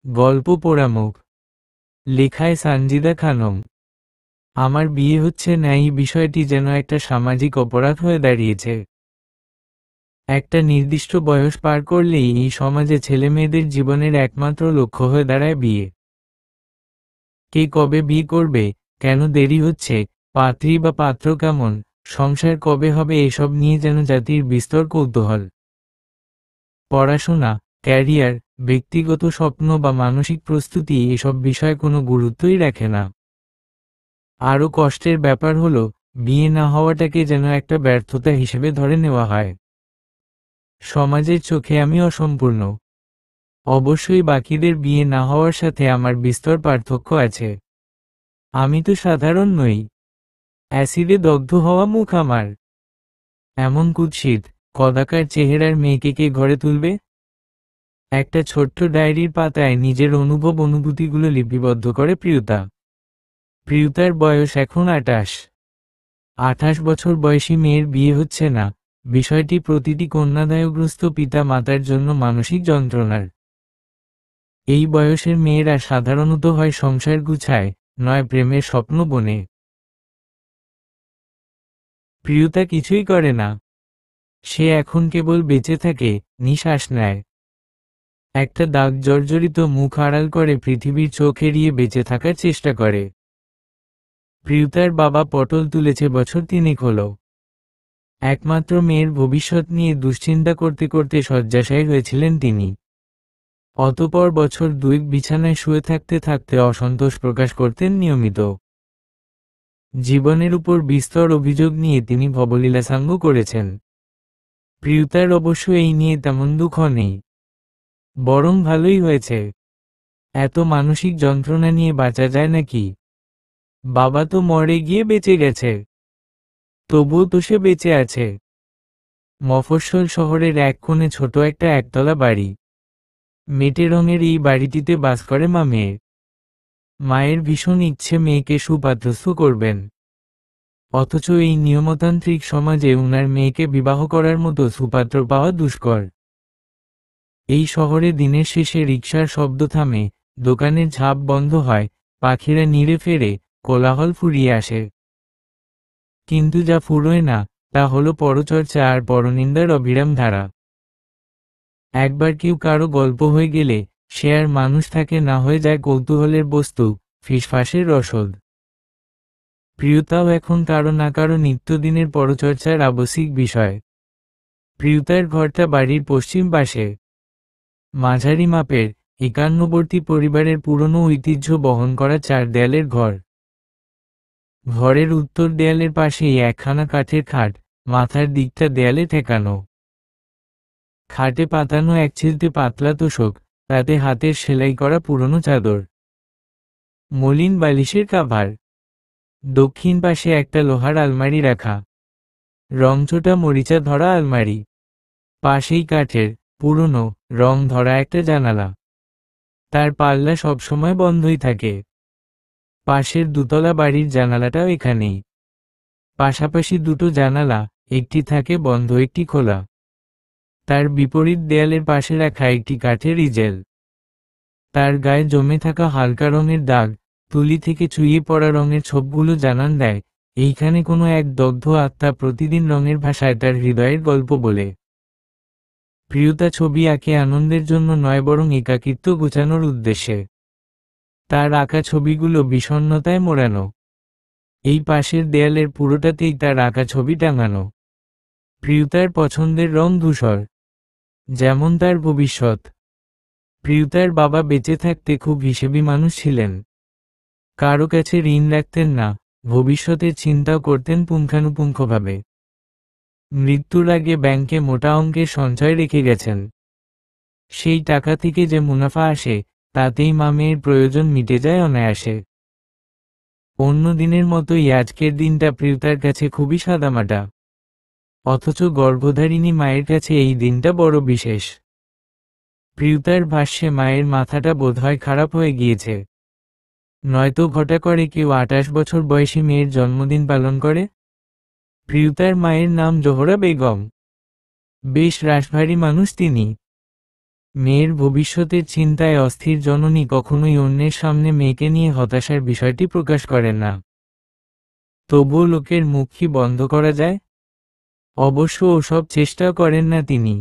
গল্প পোড়ামুখ, লেখায় সানজিদা খানম। আমার বিয়ে হচ্ছে না, এই বিষয়টি যেন একটা সামাজিক অপরাধ হয়ে দাঁড়িয়েছে। একটা নির্দিষ্ট বয়স পার করলেই এই সমাজে ছেলেমেয়েদের জীবনের একমাত্র লক্ষ্য হয়ে দাঁড়ায় বিয়ে। কে কবে বিয়ে করবে, কেন দেরি হচ্ছে, পাত্রী বা পাত্র কেমন, সংসার কবে হবে, এসব নিয়ে যেন জাতির বিস্তর কৌতূহল। পড়াশোনা, ক্যারিয়ার, ব্যক্তিগত স্বপ্ন বা মানসিক প্রস্তুতি এসব বিষয়ে কোনো গুরুত্বই রাখে না। আরও কষ্টের ব্যাপার হলো, বিয়ে না হওয়াটাকে যেন একটা ব্যর্থতা হিসেবে ধরে নেওয়া হয়। সমাজের চোখে আমি অসম্পূর্ণ। অবশ্যই বাকিদের বিয়ে না হওয়ার সাথে আমার বিস্তর পার্থক্য আছে। আমি তো সাধারণ নই। অ্যাসিডে দগ্ধ হওয়া মুখ আমার। এমন কুৎসিত, কদাকার চেহারার মেয়েকে কে ঘরে তুলবে? একটা ছোট্ট ডায়েরির পাতায় নিজের অনুভূতিগুলো লিপিবদ্ধ করে প্রিয়তা। প্রিয়তার বয়স এখন 28। 28 বছর বয়সী মেয়ের বিয়ে হচ্ছে না, বিষয়টি প্রতিটি কন্যাদায়গ্রস্ত পিতা মাতার জন্য মানসিক যন্ত্রণার। এই বয়সের মেয়েরা সাধারণত হয় সংসার গুছায়, নয় প্রেমের স্বপ্ন বনে। প্রিয়তা কিছুই করে না। সে এখন কেবল বেঁচে থাকে, নিঃশ্বাস নেয়। একটা দাগ জর্জরিত মুখ আড়াল করে পৃথিবীর চোখ এড়িয়ে বেঁচে থাকার চেষ্টা করে। প্রিয়তার বাবা পটল তুলেছে বছর 3 হলো। একমাত্র মেয়ের ভবিষ্যৎ নিয়ে দুশ্চিন্তা করতে করতে শয্যাশায়ী হয়েছিলেন তিনি। অতঃপর বছর 2 বিছানায় শুয়ে থাকতে থাকতে অসন্তোষ প্রকাশ করতেন নিয়মিত। জীবনের উপর বিস্তর অভিযোগ নিয়ে তিনি ভবলীলাসাঙ্গ করেছেন। প্রিয়তার অবশ্য এই নিয়ে তেমন দুঃখ নেই, বরং ভালোই হয়েছে। এত মানসিক যন্ত্রণা নিয়ে বাঁচা যায় নাকি? বাবা তো মরে গিয়ে বেঁচে গেছে, তবুও তো সে বেঁচে আছে। মফস্বল শহরের এক কোণে ছোট একটা একতলা বাড়ি। মেটে রঙের এই বাড়িটিতে বাস করে মেয়ে। মায়ের ভীষণ ইচ্ছে মেয়েকে সুপাত্রস্থ করবেন। অথচ এই নিয়মতান্ত্রিক সমাজে উনার মেয়েকে বিবাহ করার মতো সুপাত্র পাওয়া দুষ্কর। এই শহরে দিনের শেষে রিকশার শব্দ থামে, দোকানের ঝাঁপ বন্ধ হয়, পাখিরা নিড়ে ফেরে, কোলাহল ফুরিয়ে আসে। কিন্তু যা ফুরোয় না, তা হলো পরচর্চা আর পরনিন্দার অবিরাম ধারা। একবার কেউ কারো গল্প হয়ে গেলে সে আর মানুষ থাকে না, হয়ে যায় কৌতূহলের বস্তু, ফিসফাসের রসদ। প্রিয়তাও এখন কারো না কারো নিত্যদিনের পরচর্চার আবশ্যিক বিষয়। প্রিয়তার ঘরটা বাড়ির পশ্চিম পাশে। মাঝারি মাপের, একান্নবর্তী পরিবারের পুরনো ঐতিহ্য বহন করা 4 দেয়ালের ঘর। ঘরের উত্তর দেয়ালের পাশেই একখানা কাঠের খাট, মাথার দিকটা দেয়ালে ঠেকানো। খাটে পাতানো এক ছিলতে পাতলা তোশক, তাতে হাতের সেলাই করা পুরনো চাদর। মলিন বালিশের কাভার। দক্ষিণ পাশে একটা লোহার আলমারি রাখা, রংচোটা মরিচা ধরা আলমারি। পাশেই কাঠের, পুরনো, রং ধরা একটা জানালা। তার পাল্লা সবসময় বন্ধই থাকে। পাশের দুতলা বাড়ির জানালাটাও এখানেই। পাশাপাশি দুটো জানালা, একটি থাকে বন্ধ একটি খোলা। তার বিপরীত দেয়ালের পাশে রাখা একটি কাঠের ইজেল। তার গায়ে জমে থাকা হালকা রঙের দাগ, তুলি থেকে চুইয়ে পড়া রঙের ছোপগুলো জানান দেয় এইখানে কোনো এক দগ্ধ আত্মা প্রতিদিন রঙের ভাষায় তার হৃদয়ের গল্প বলে। প্রিয়তা ছবি আঁকে আনন্দের জন্য নয়, বরং একাকিত্ব গোছানোর উদ্দেশ্যে। তার আঁকা ছবিগুলো বিষণ্ণতায় মোড়ানো। এই পাশের দেয়ালের পুরোটাতেই তার আঁকা ছবি টাঙানো। প্রিয়তার পছন্দের রং ধূসর, যেমন তার ভবিষ্যৎ। প্রিয়তার বাবা বেঁচে থাকতে খুব হিসেবি মানুষ ছিলেন। কারো কাছে ঋণ রাখতেন না, ভবিষ্যতের চিন্তাও করতেন পুঙ্খানুপুঙ্খভাবে। মৃত্যুর আগে ব্যাংকে মোটা অঙ্কের সঞ্চয় রেখে গেছেন। সেই টাকা থেকে যে মুনাফা আসে, তাতেই মেয়ের প্রয়োজন মিটে যায় অনায়াসে। অন্য দিনের মতোই আজকের দিনটা প্রিয়তার কাছে খুবই সাদামাটা। অথচ গর্ভধারিণী মায়ের কাছে এই দিনটা বড় বিশেষ। প্রিয়তার ভাষ্যে মায়ের মাথাটা বোধহয় খারাপ হয়ে গিয়েছে। নয়তো ঘটা করে কেউ 28 বছর বয়সী মেয়ের জন্মদিন পালন করে? প্রিয়তার মায়ের নাম জোহরা বেগম। বেশ রাশভারী মানুষ তিনি। মেয়ের ভবিষ্যতের চিন্তায় অস্থির জননী কখনোই অন্যের সামনে মেয়েকে নিয়ে হতাশার বিষয়টি প্রকাশ করেন না। তবুও লোকের মুখ কি বন্ধ করা যায়? অবশ্য ওসব চেষ্টা করেন না তিনি।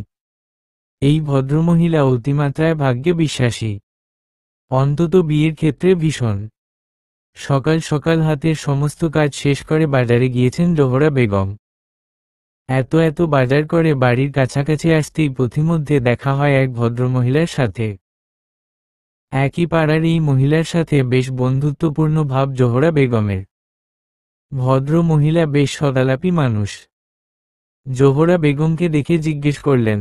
এই ভদ্রমহিলা অতিমাত্রায় ভাগ্যে বিশ্বাসী, অন্তত বিয়ের ক্ষেত্রে ভীষণ। সকাল সকাল হাতের সমস্ত কাজ শেষ করে বাজারে গিয়েছেন জোহরা বেগম। এত বাজার করে বাড়ির কাছাকাছি আসতেই পথিমধ্যে দেখা হয় এক ভদ্রমহিলার সাথে। একই পাড়ার এই মহিলার সাথে বেশ বন্ধুত্বপূর্ণ ভাব জোহরা বেগমের। ভদ্র মহিলা বেশ সদালাপী মানুষ। জোহরা বেগমকে দেখে জিজ্ঞেস করলেন,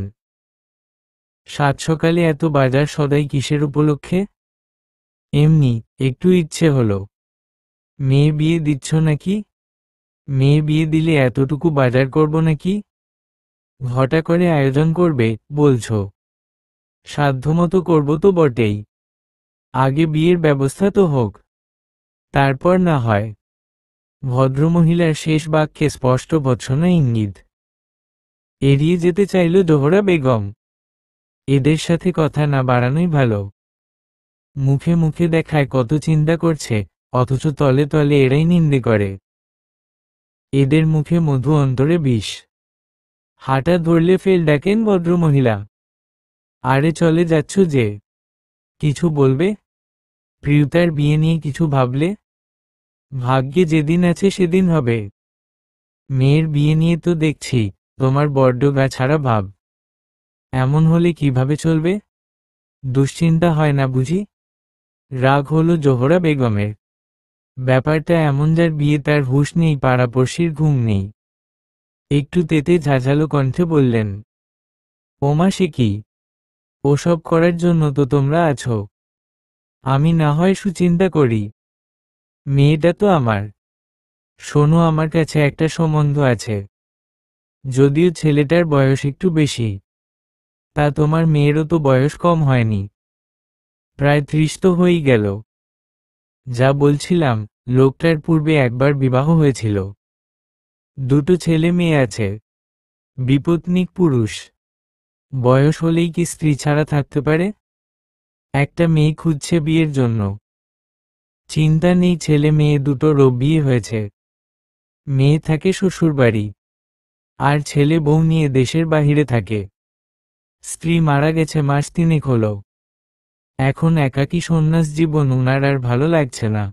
সাত সকালে এত বাজার সদাই কিসের উপলক্ষে? এমনি, একটু ইচ্ছে হলো। মেয়ে বিয়ে দিচ্ছ নাকি? মেয়ে বিয়ে দিলে এতটুকু বাজার করব নাকি? ঘটা করে আয়োজন করবে বলছো? সাধ্যমতো করব তো বটেই। আগে বিয়ের ব্যবস্থা তো হোক, তারপর না হয়। ভদ্রমহিলার শেষ বাক্যে স্পষ্ট ভৎসনা ইঙ্গিত। এড়িয়ে যেতে চাইল জোহরা বেগম। এদের সাথে কথা না বাড়ানোই ভালো। মুখে মুখে দেখায় কত চিন্তা করছে, অথচ তলে তলে এরাই নিন্দে করে। এদের মুখে মধু, অন্তরে বিষ। হাঁটা ধরলে ফেল ডাকেন ভদ্রমহিলা। আরে চলে যাচ্ছ যে, কিছু বলবে? প্রিয়তার বিয়ে নিয়ে কিছু ভাবলে? ভাগ্যে যেদিন আছে সেদিন হবে। মেয়ের বিয়ে নিয়ে তো দেখছি তোমার বড্ড গা ছাড়া ভাব। এমন হলে কিভাবে চলবে? দুশ্চিন্তা হয় না বুঝি? রাগ হলো জোহরা বেগমের। ব্যাপারটা এমন, যার বিয়ে তার হুঁশ নেই, পাড়াপড়শির ঘুম নেই। একটু তেতে ঝাঁঝালো কণ্ঠে বললেন, ওমা সে কি? ওসব করার জন্য তো তোমরা আছো। আমি না হয় সুচিন্তা করি। মেয়েটা তো আমার। শোনো, আমার কাছে একটা সম্বন্ধ আছে। যদিও ছেলেটার বয়স একটু বেশি, তা তোমার মেয়েরও তো বয়স কম হয়নি। প্রায় 30 তো হয়েই গেল। যা বলছিলাম, লোকটার পূর্বে একবার বিবাহ হয়েছিল। দুটো ছেলে মেয়ে আছে। বিপত্নিক পুরুষ। বয়স হলেই কি স্ত্রী ছাড়া থাকতে পারে? একটা মেয়ে খুঁজছে বিয়ের জন্য। চিন্তা নেই, ছেলে মেয়ে দুটোরও বিয়ে হয়েছে। মেয়ে থাকে শ্বশুরবাড়ি, আর ছেলে বউ নিয়ে দেশের বাহিরে থাকে। স্ত্রী মারা গেছে মাস 3 হলো। এখন একাকী সন্ন্যাস জীবন উনার আর ভালো লাগছে না।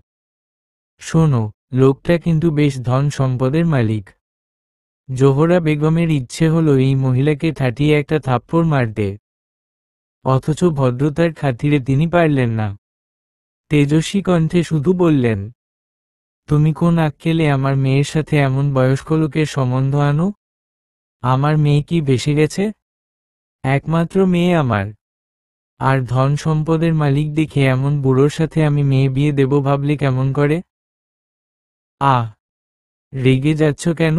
শোনো, লোকটা কিন্তু বেশ ধন সম্পদের মালিক। জোহরা বেগমের ইচ্ছে হলো এই মহিলাকে ঠাটিয়ে একটা থাপ্পড় মারতে, অথচ ভদ্রতার খাতিরে তিনি পারলেন না। তেজস্বী কণ্ঠে শুধু বললেন, তুমি কোন আক্কেলে আমার মেয়ের সাথে এমন বয়স্ক লোকের সম্বন্ধ আনো? আমার মেয়ে কি ভেসে গেছে? একমাত্র মেয়ে আমার, আর ধন সম্পদের মালিক দেখে এমন বুড়োর সাথে আমি মেয়ে বিয়ে দেব ভাবলে কেমন করে? আহ, রেগে যাচ্ছ কেন?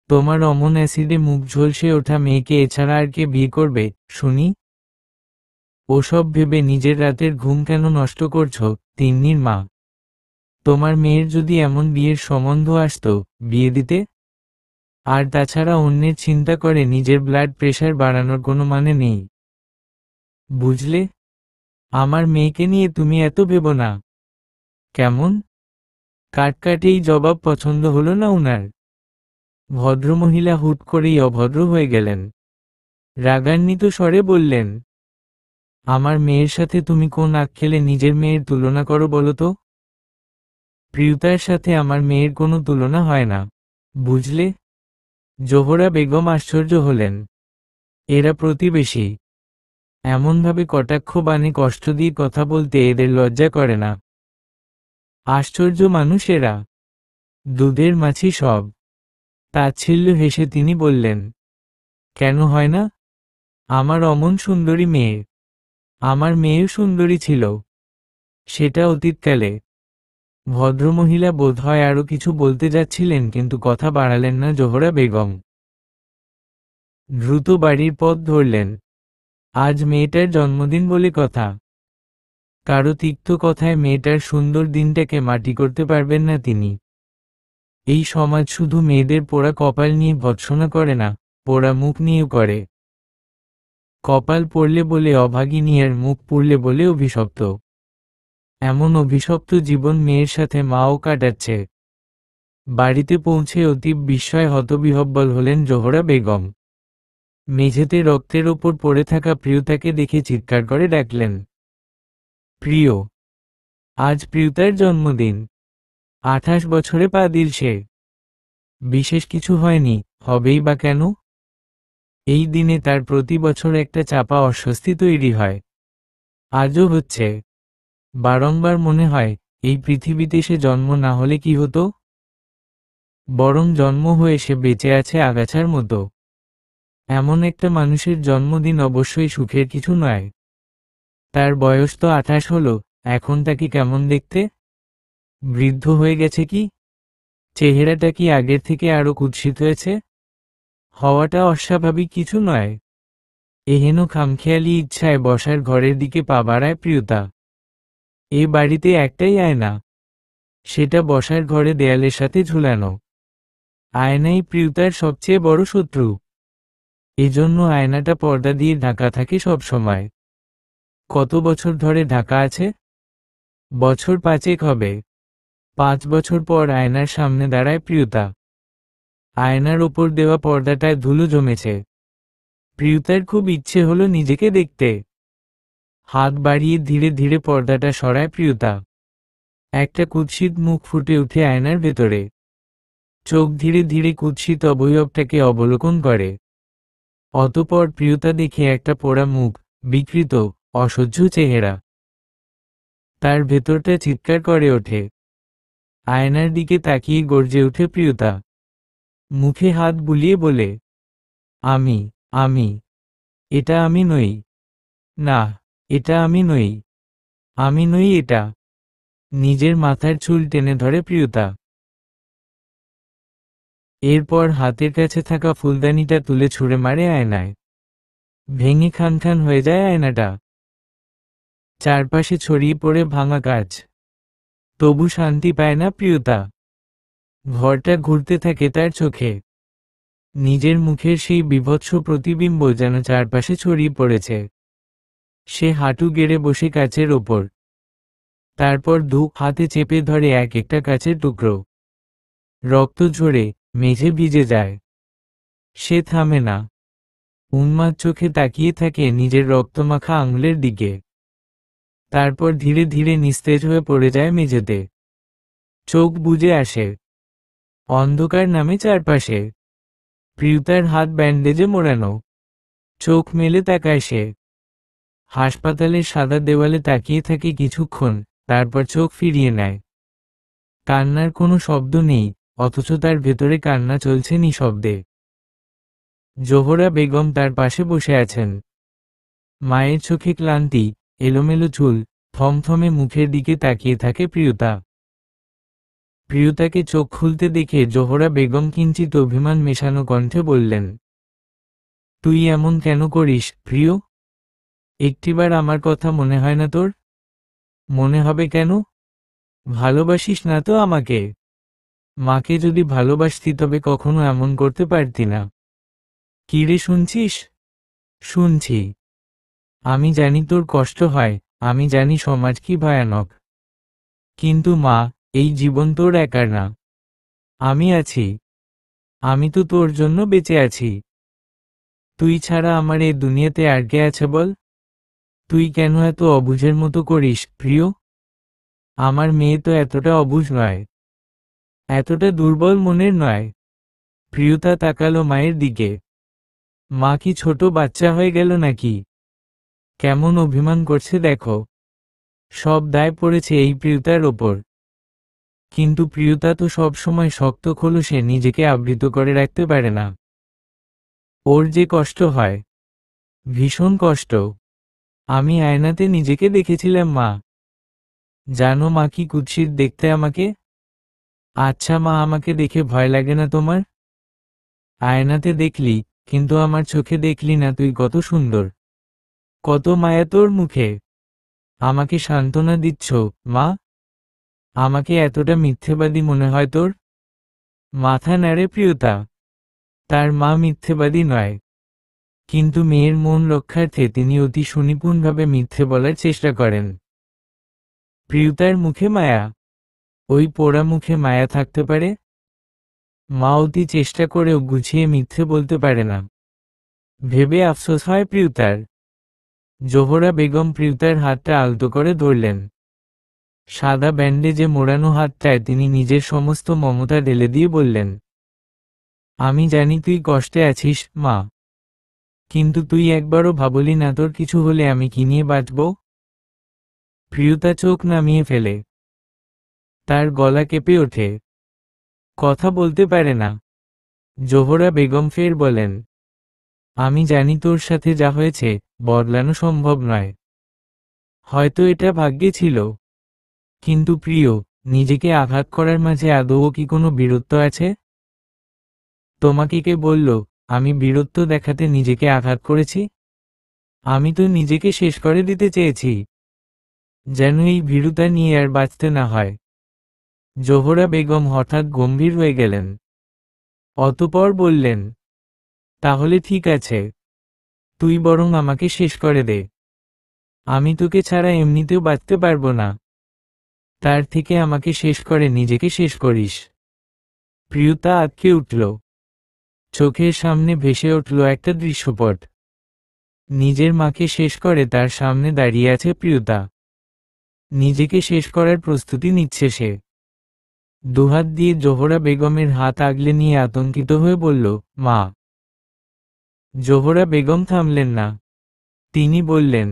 তোমার অমন অ্যাসিডে মুখ ঝলসে ওঠা মেয়েকে এছাড়া আর কে বিয়ে করবে শুনি? ওসব ভেবে নিজের রাতের ঘুম কেন নষ্ট করছো, তিন্নির মা? তোমার মেয়ের যদি এমন বিয়ের সম্বন্ধ আসতো, বিয়ে দিতে? আর তাছাড়া অন্যের চিন্তা করে নিজের ব্লাড প্রেশার বাড়ানোর কোনো মানে নেই, বুঝলে? আমার মেয়েকে নিয়ে তুমি এত ভেবো না। কেমন? কাটকাটেই জবাব পছন্দ হলো না উনার। ভদ্রমহিলা হুট করেই অভদ্র হয়ে গেলেন। রাগান্বিত স্বরে বললেন, আমার মেয়ের সাথে তুমি কোন আক্কেলে নিজের মেয়ের তুলনা করো বলো তো? প্রিয়তার সাথে আমার মেয়ের কোনো তুলনা হয় না, বুঝলে? জোহরা বেগম আশ্চর্য হলেন। এরা প্রতিবেশী, এমনভাবে কটাক্ষ বাণে কষ্ট দিয়ে কথা বলতে এদের লজ্জা করে না। আশ্চর্য মানুষ এরা, দুধের মাছি সব। তাচ্ছিল্য হেসে তিনি বললেন, কেন হয় না? আমার অমন সুন্দরী মেয়ে। আমার মেয়েও সুন্দরী ছিল, সেটা অতীতকালে। ভদ্রমহিলা বোধহয় আরো কিছু বলতে যাচ্ছিলেন, কিন্তু কথা বাড়ালেন না জোহরা বেগম। দ্রুত বাড়ির পথ ধরলেন। আজ মেয়েটার জন্মদিন বলে কথা। কারো তিক্ত কথায় মেয়েটার সুন্দর দিনটাকে মাটি করতে পারবেন না তিনি। এই সমাজ শুধু মেয়েদের পোড়া কপাল নিয়ে ভৎসনা করে না, পোড়া মুখ নিয়েও করে। কপাল পড়লে বলে অভাগিনী আর মুখ পুড়লে বলে অভিশপ্ত। এমন অভিশপ্ত জীবন মেয়ের সাথে মাও কাটাচ্ছে। বাড়িতে পৌঁছে অতি বিস্ময় হতবিহ্বল হলেন জোহরা বেগম। মেঝেতে রক্তের ওপর পড়ে থাকা প্রিয়তাকে দেখে চিৎকার করে ডাকলেন, প্রিয়। আজ প্রিয়তার জন্মদিন। 28 বছরে পা দিল সে। বিশেষ কিছু হয়নি, হবেই বা কেন? এই দিনে তার প্রতি বছর একটা চাপা অস্বস্তি তৈরি হয়। আজও হচ্ছে। বারংবার মনে হয়, এই পৃথিবীতে সে জন্ম না হলে কি হতো? বরং জন্ম হয়ে সে বেঁচে আছে আগাছার মতো। এমন একটা মানুষের জন্মদিন অবশ্যই সুখের কিছু নয়। তার বয়স তো 28 হলো, এখন তাকে কেমন দেখতে? বৃদ্ধ হয়ে গেছে কি? চেহারাটা কি আগের থেকে আরো কুৎসিত হয়েছে? হওয়াটা অস্বাভাবিক কিছু নয়। এহেন খামখেয়ালি ইচ্ছায় বসার ঘরের দিকে পা বাড়ায় প্রিয়তা। এ বাড়িতে একটাই আয়না, সেটা বসার ঘরে দেয়ালের সাথে ঝুলানো। আয়নাই প্রিয়তার সবচেয়ে বড় শত্রু। এজন্য আয়নাটা পর্দা দিয়ে ঢাকা থাকে সব সময়। কত বছর ধরে ঢাকা আছে? বছর 5 হবে। 5 বছর পর আয়নার সামনে দাঁড়ায় প্রিয়তা। আয়নার ওপর দেওয়া পর্দাটায় ধুলো জমেছে। প্রিয়তার খুব ইচ্ছে হলো নিজেকে দেখতে। হাত বাড়িয়ে ধীরে ধীরে পর্দাটা সরায় প্রিয়তা। একটা কুৎসিত মুখ ফুটে উঠে আয়নার ভেতরে। চোখ ধীরে ধীরে কুৎসিত অবয়বটাকে অবলোকন করে। অতঃপর প্রিয়তা দেখে একটা পোড়া মুখ, বিকৃত, অসহ্য চেহারা। তার ভেতরটা চিৎকার করে ওঠে। আয়নার দিকে তাকিয়ে গর্জে ওঠে প্রিয়তা। মুখে হাত বুলিয়ে বলে, আমি, আমি, এটা আমি নই। না, এটা আমি নই। আমি নই এটা। নিজের মাথার চুল টেনে ধরে প্রিয়তা। এরপর হাতের কাছে থাকা ফুলদানিটা তুলে ছুঁড়ে মারে আয়নায়। ভেঙে খান খান হয়ে যায় আয়নাটা। চারপাশে ছড়িয়ে পড়ে ভাঙা কাঁচ। তবু শান্তি পায় না প্রিয়তা। ঘরটা ঘুরতে থাকে তার চোখে। নিজের মুখের সেই বীভৎস প্রতিবিম্ব যেন চারপাশে ছড়িয়ে পড়েছে। সে হাঁটু গেড়ে বসে কাচের ওপর। তারপর হাতে চেপে ধরে এক একটা কাচের টুকরো। রক্ত ঝরে মেঝে ভিজে যায়। সে থামে না। উন্মাদ চোখে তাকিয়ে থাকে নিজের রক্তমাখা আঙুলের দিকে। তারপর ধীরে ধীরে নিস্তেজ হয়ে পড়ে যায় মেঝেতে। চোখ বুজে আসে। অন্ধকার নামে চারপাশে। প্রিয়তার হাত ব্যান্ডেজে মোড়ানো। চোখ মেলে তাকায় সে। হাসপাতালের সাদা দেওয়ালে তাকিয়ে থাকে কিছুক্ষণ, তারপর চোখ ফিরিয়ে নেয়। কান্নার কোনো শব্দ নেই, অথচ তার ভেতরে কান্না চলছে নিঃশব্দে। জোহরা বেগম তার পাশে বসে আছেন। মায়ের চোখে ক্লান্তি, এলোমেলো চুল, থমথমে মুখের দিকে তাকিয়ে থাকে প্রিয়তা। প্রিয়তাকে চোখ খুলতে দেখে জোহরা বেগম কিঞ্চিত অভিমান মেশানো কণ্ঠে বললেন, তুই এমন কেন করিস, প্রিয়? একটিবার আমার কথা মনে হয় না তোর? মনে হবে কেন? ভালোবাসিস না তো আমাকে? মাকে যদি ভালোবাসতি তবে কখনো এমন করতে পারতি না। কি রে, শুনছিস? শুনছি। আমি জানি তোর কষ্ট হয়, আমি জানি সমাজ কি ভয়ানক। কিন্তু মা, এই জীবন তোর একার না। আমি আছি। আমি তো তোর জন্য বেঁচে আছি। তুই ছাড়া আমার এই দুনিয়াতে আর কে আছে বল? তুই কেন এত অবুঝের মতো করিস, প্রিয়? আমার মেয়ে তো এতটা অবুঝ নয়। এতটা দুর্বল মনের নয়। প্রিয়তা তাকালো মায়ের দিকে। মা কি ছোট বাচ্চা হয়ে গেল নাকি? কেমন অভিমান করছে দেখো। সব দায় পড়েছে এই প্রিয়তার ওপর। কিন্তু প্রিয়তা তো সব সময় শক্ত খোলসে নিজেকে আবৃত করে রাখতে পারে না। ওর যে কষ্ট হয়, ভীষণ কষ্ট। আমি আয়নাতে নিজেকে দেখেছিলাম মা। জানো মা কি কুৎসিত দেখতে আমাকে? আচ্ছা মা, আমাকে দেখে ভয় লাগে না তোমার? আয়নাতে দেখলি, কিন্তু আমার চোখে দেখলি না তুই কত সুন্দর। কত মায়া তোর মুখে। আমাকে সান্ত্বনা দিচ্ছ, মা? আমাকে এতটা মিথ্যেবাদী মনে হয় তোর? মাথা নাড়ে প্রিয়তা। তার মা মিথ্যেবাদী নয়। কিন্তু মেয়ের মন রক্ষার্থে তিনি অতি সুনিপুণভাবে মিথ্যে বলার চেষ্টা করেন। প্রিয়তার মুখে মায়া, ওই পোড়া মুখে মায়া থাকতে পারে? মা অতি চেষ্টা করেও গুছিয়ে মিথ্যে বলতে পারে না। ভেবে আফসোস হয় প্রিয়তার। জোহরা বেগম প্রিয়তার হাতটা আলতো করে ধরলেন। সাদা ব্যান্ডেজে মোড়ানো হাতটায় তিনি নিজের সমস্ত মমতা ঢেলে দিয়ে বললেন, আমি জানি তুই কষ্টে আছিস মা, কিন্তু তুই একবারও ভাবলি না তোর কিছু হলে আমি কি নিয়ে বাঁচব? প্রিয়তা চোখ নামিয়ে ফেলে। তার গলা কেঁপে ওঠে, কথা বলতে পারে না। জোহরা বেগম ফের বলেন, আমি জানি তোর সাথে যা হয়েছে বদলানো সম্ভব নয়। হয়তো এটা ভাগ্যে ছিল, কিন্তু প্রিয়, নিজেকে আঘাত করার মাঝে আদৌ কি কোনো বীরত্ব আছে? তোমাকে কে বলল আমি বীরত্ব দেখাতে নিজেকে আঘাত করেছি? আমি তো নিজেকে শেষ করে দিতে চেয়েছি, যেন এই ভীরুতা নিয়ে আর বাঁচতে না হয়। জোহরা বেগম হঠাৎ গম্ভীর হয়ে গেলেন। অতঃপর বললেন, তাহলে ঠিক আছে, তুই বরং আমাকে শেষ করে দে। আমি তোকে ছাড়া এমনিতেও বাঁচতে পারবো না, তার থেকে আমাকে শেষ করে নিজেকে শেষ করিস। প্রিয়তা আঁতকে উঠল। চোখের সামনে ভেসে উঠল একটা দৃশ্যপট। নিজের মাকে শেষ করে তার সামনে দাঁড়িয়ে আছে প্রিয়তা। নিজেকে শেষ করার প্রস্তুতি নিচ্ছে সে। দুহাত দিয়ে জোহরা বেগমের হাত আগলে নিয়ে আতঙ্কিত হয়ে বলল, মা। জোহরা বেগম থামলেন না। তিনি বললেন,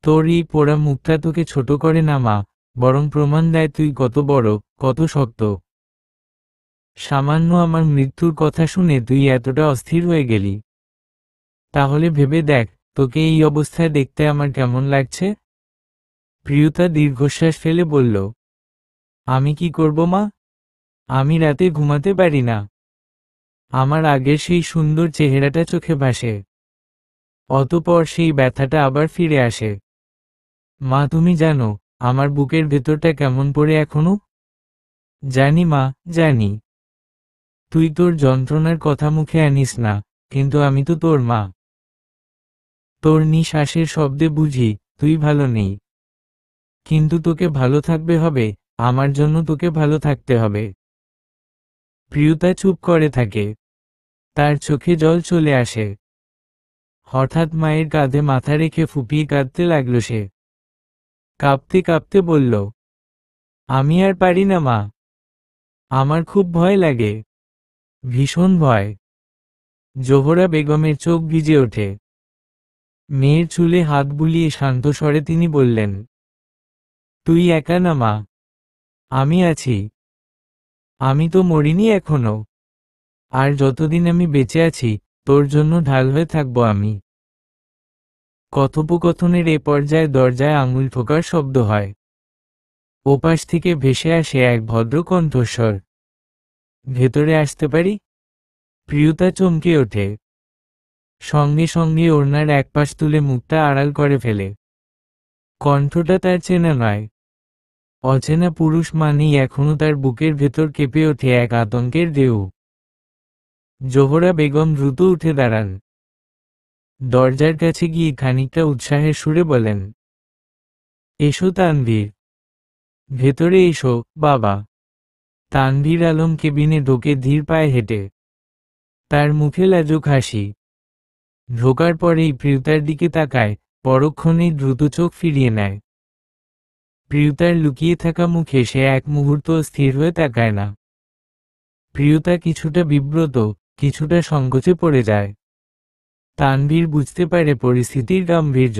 তোর এই পোড়া মুখটা তোকে ছোট করে না মা, বরং প্রমাণ দেয় তুই কত বড়, কত শক্ত। সামান্য আমার মৃত্যুর কথা শুনে তুই এতটা অস্থির হয়ে গেলি। তাহলে ভেবে দেখ, তোকে এই অবস্থায় দেখতে আমার কেমন লাগছে? প্রিয়তা দীর্ঘশ্বাস ফেলে বলল, আমি কি করব মা? আমি রাতে ঘুমাতে পারি না। আমার আগের সেই সুন্দর চেহারাটা চোখে ভাসে, অতঃপর সেই ব্যথাটা আবার ফিরে আসে। মা তুমি জানো আমার বুকের ভেতরটা কেমন পড়ে এখনো? জানি মা, জানি। তুই তোর যন্ত্রণার কথা মুখে আনিস না, কিন্তু আমি তো তোর মা। তোর নিঃশ্বাসের শব্দে বুঝি তুই ভালো নেই। কিন্তু তোকে ভালো থাকবে হবে, আমার জন্য তোকে ভালো থাকতে হবে। প্রিয়তা চুপ করে থাকে। তার চোখে জল চলে আসে। হঠাৎ মায়ের কাঁধে মাথা রেখে ফুপিয়ে কাঁদতে লাগলো সে। কাঁপতে কাঁপতে বলল, আমি আর পারি না মা। আমার খুব ভয় লাগে, ভীষণ ভয়। জোহরা বেগমের চোখ ভিজে ওঠে। মেয়ের চুলে হাত বুলিয়ে শান্ত স্বরে তিনি বললেন, তুই একা না মা, আমি আছি। আমি তো মরিনি এখনো। আর যতদিন আমি বেঁচে আছি, তোর জন্য ঢাল হয়ে থাকবো আমি। কথোপকথনের এ পর্যায়ে দরজায় আঙুল ঠোকার শব্দ হয়। ওপাশ থেকে ভেসে আসে এক ভদ্র কণ্ঠস্বর, ভেতরে আসতে পারি? প্রিয়তা চমকে ওঠে। সঙ্গে সঙ্গে ওড়নার একপাশ তুলে মুখটা আড়াল করে ফেলে। কণ্ঠটা তার চেনা নয়। অচেনা পুরুষ মানেই এখনো তার বুকের ভেতর কেঁপে ওঠে এক আতঙ্কের ঢেউ। জোহরা বেগম দ্রুত উঠে দাঁড়ান। দরজার কাছে গিয়ে খানিকটা উৎসাহের সুরে বলেন, এসো তানভীর, ভেতরে এসো বাবা। তানভীর আলম কেবিনে ঢোকে ধীর পায়ে হেঁটে। তার মুখে লাজুক হাসি। ঢোকার পরেই প্রিয়তার দিকে তাকায়, পরক্ষণেই দ্রুত চোখ ফিরিয়ে নেয়। প্রিয়তার লুকিয়ে থাকা মুখে সে এক মুহূর্ত স্থির হয়ে তাকায় না। প্রিয়তা কিছুটা বিব্রত, কিছুটা সংকোচে পড়ে যায়। তানভীর বুঝতে পারে পরিস্থিতির গাম্ভীর্য।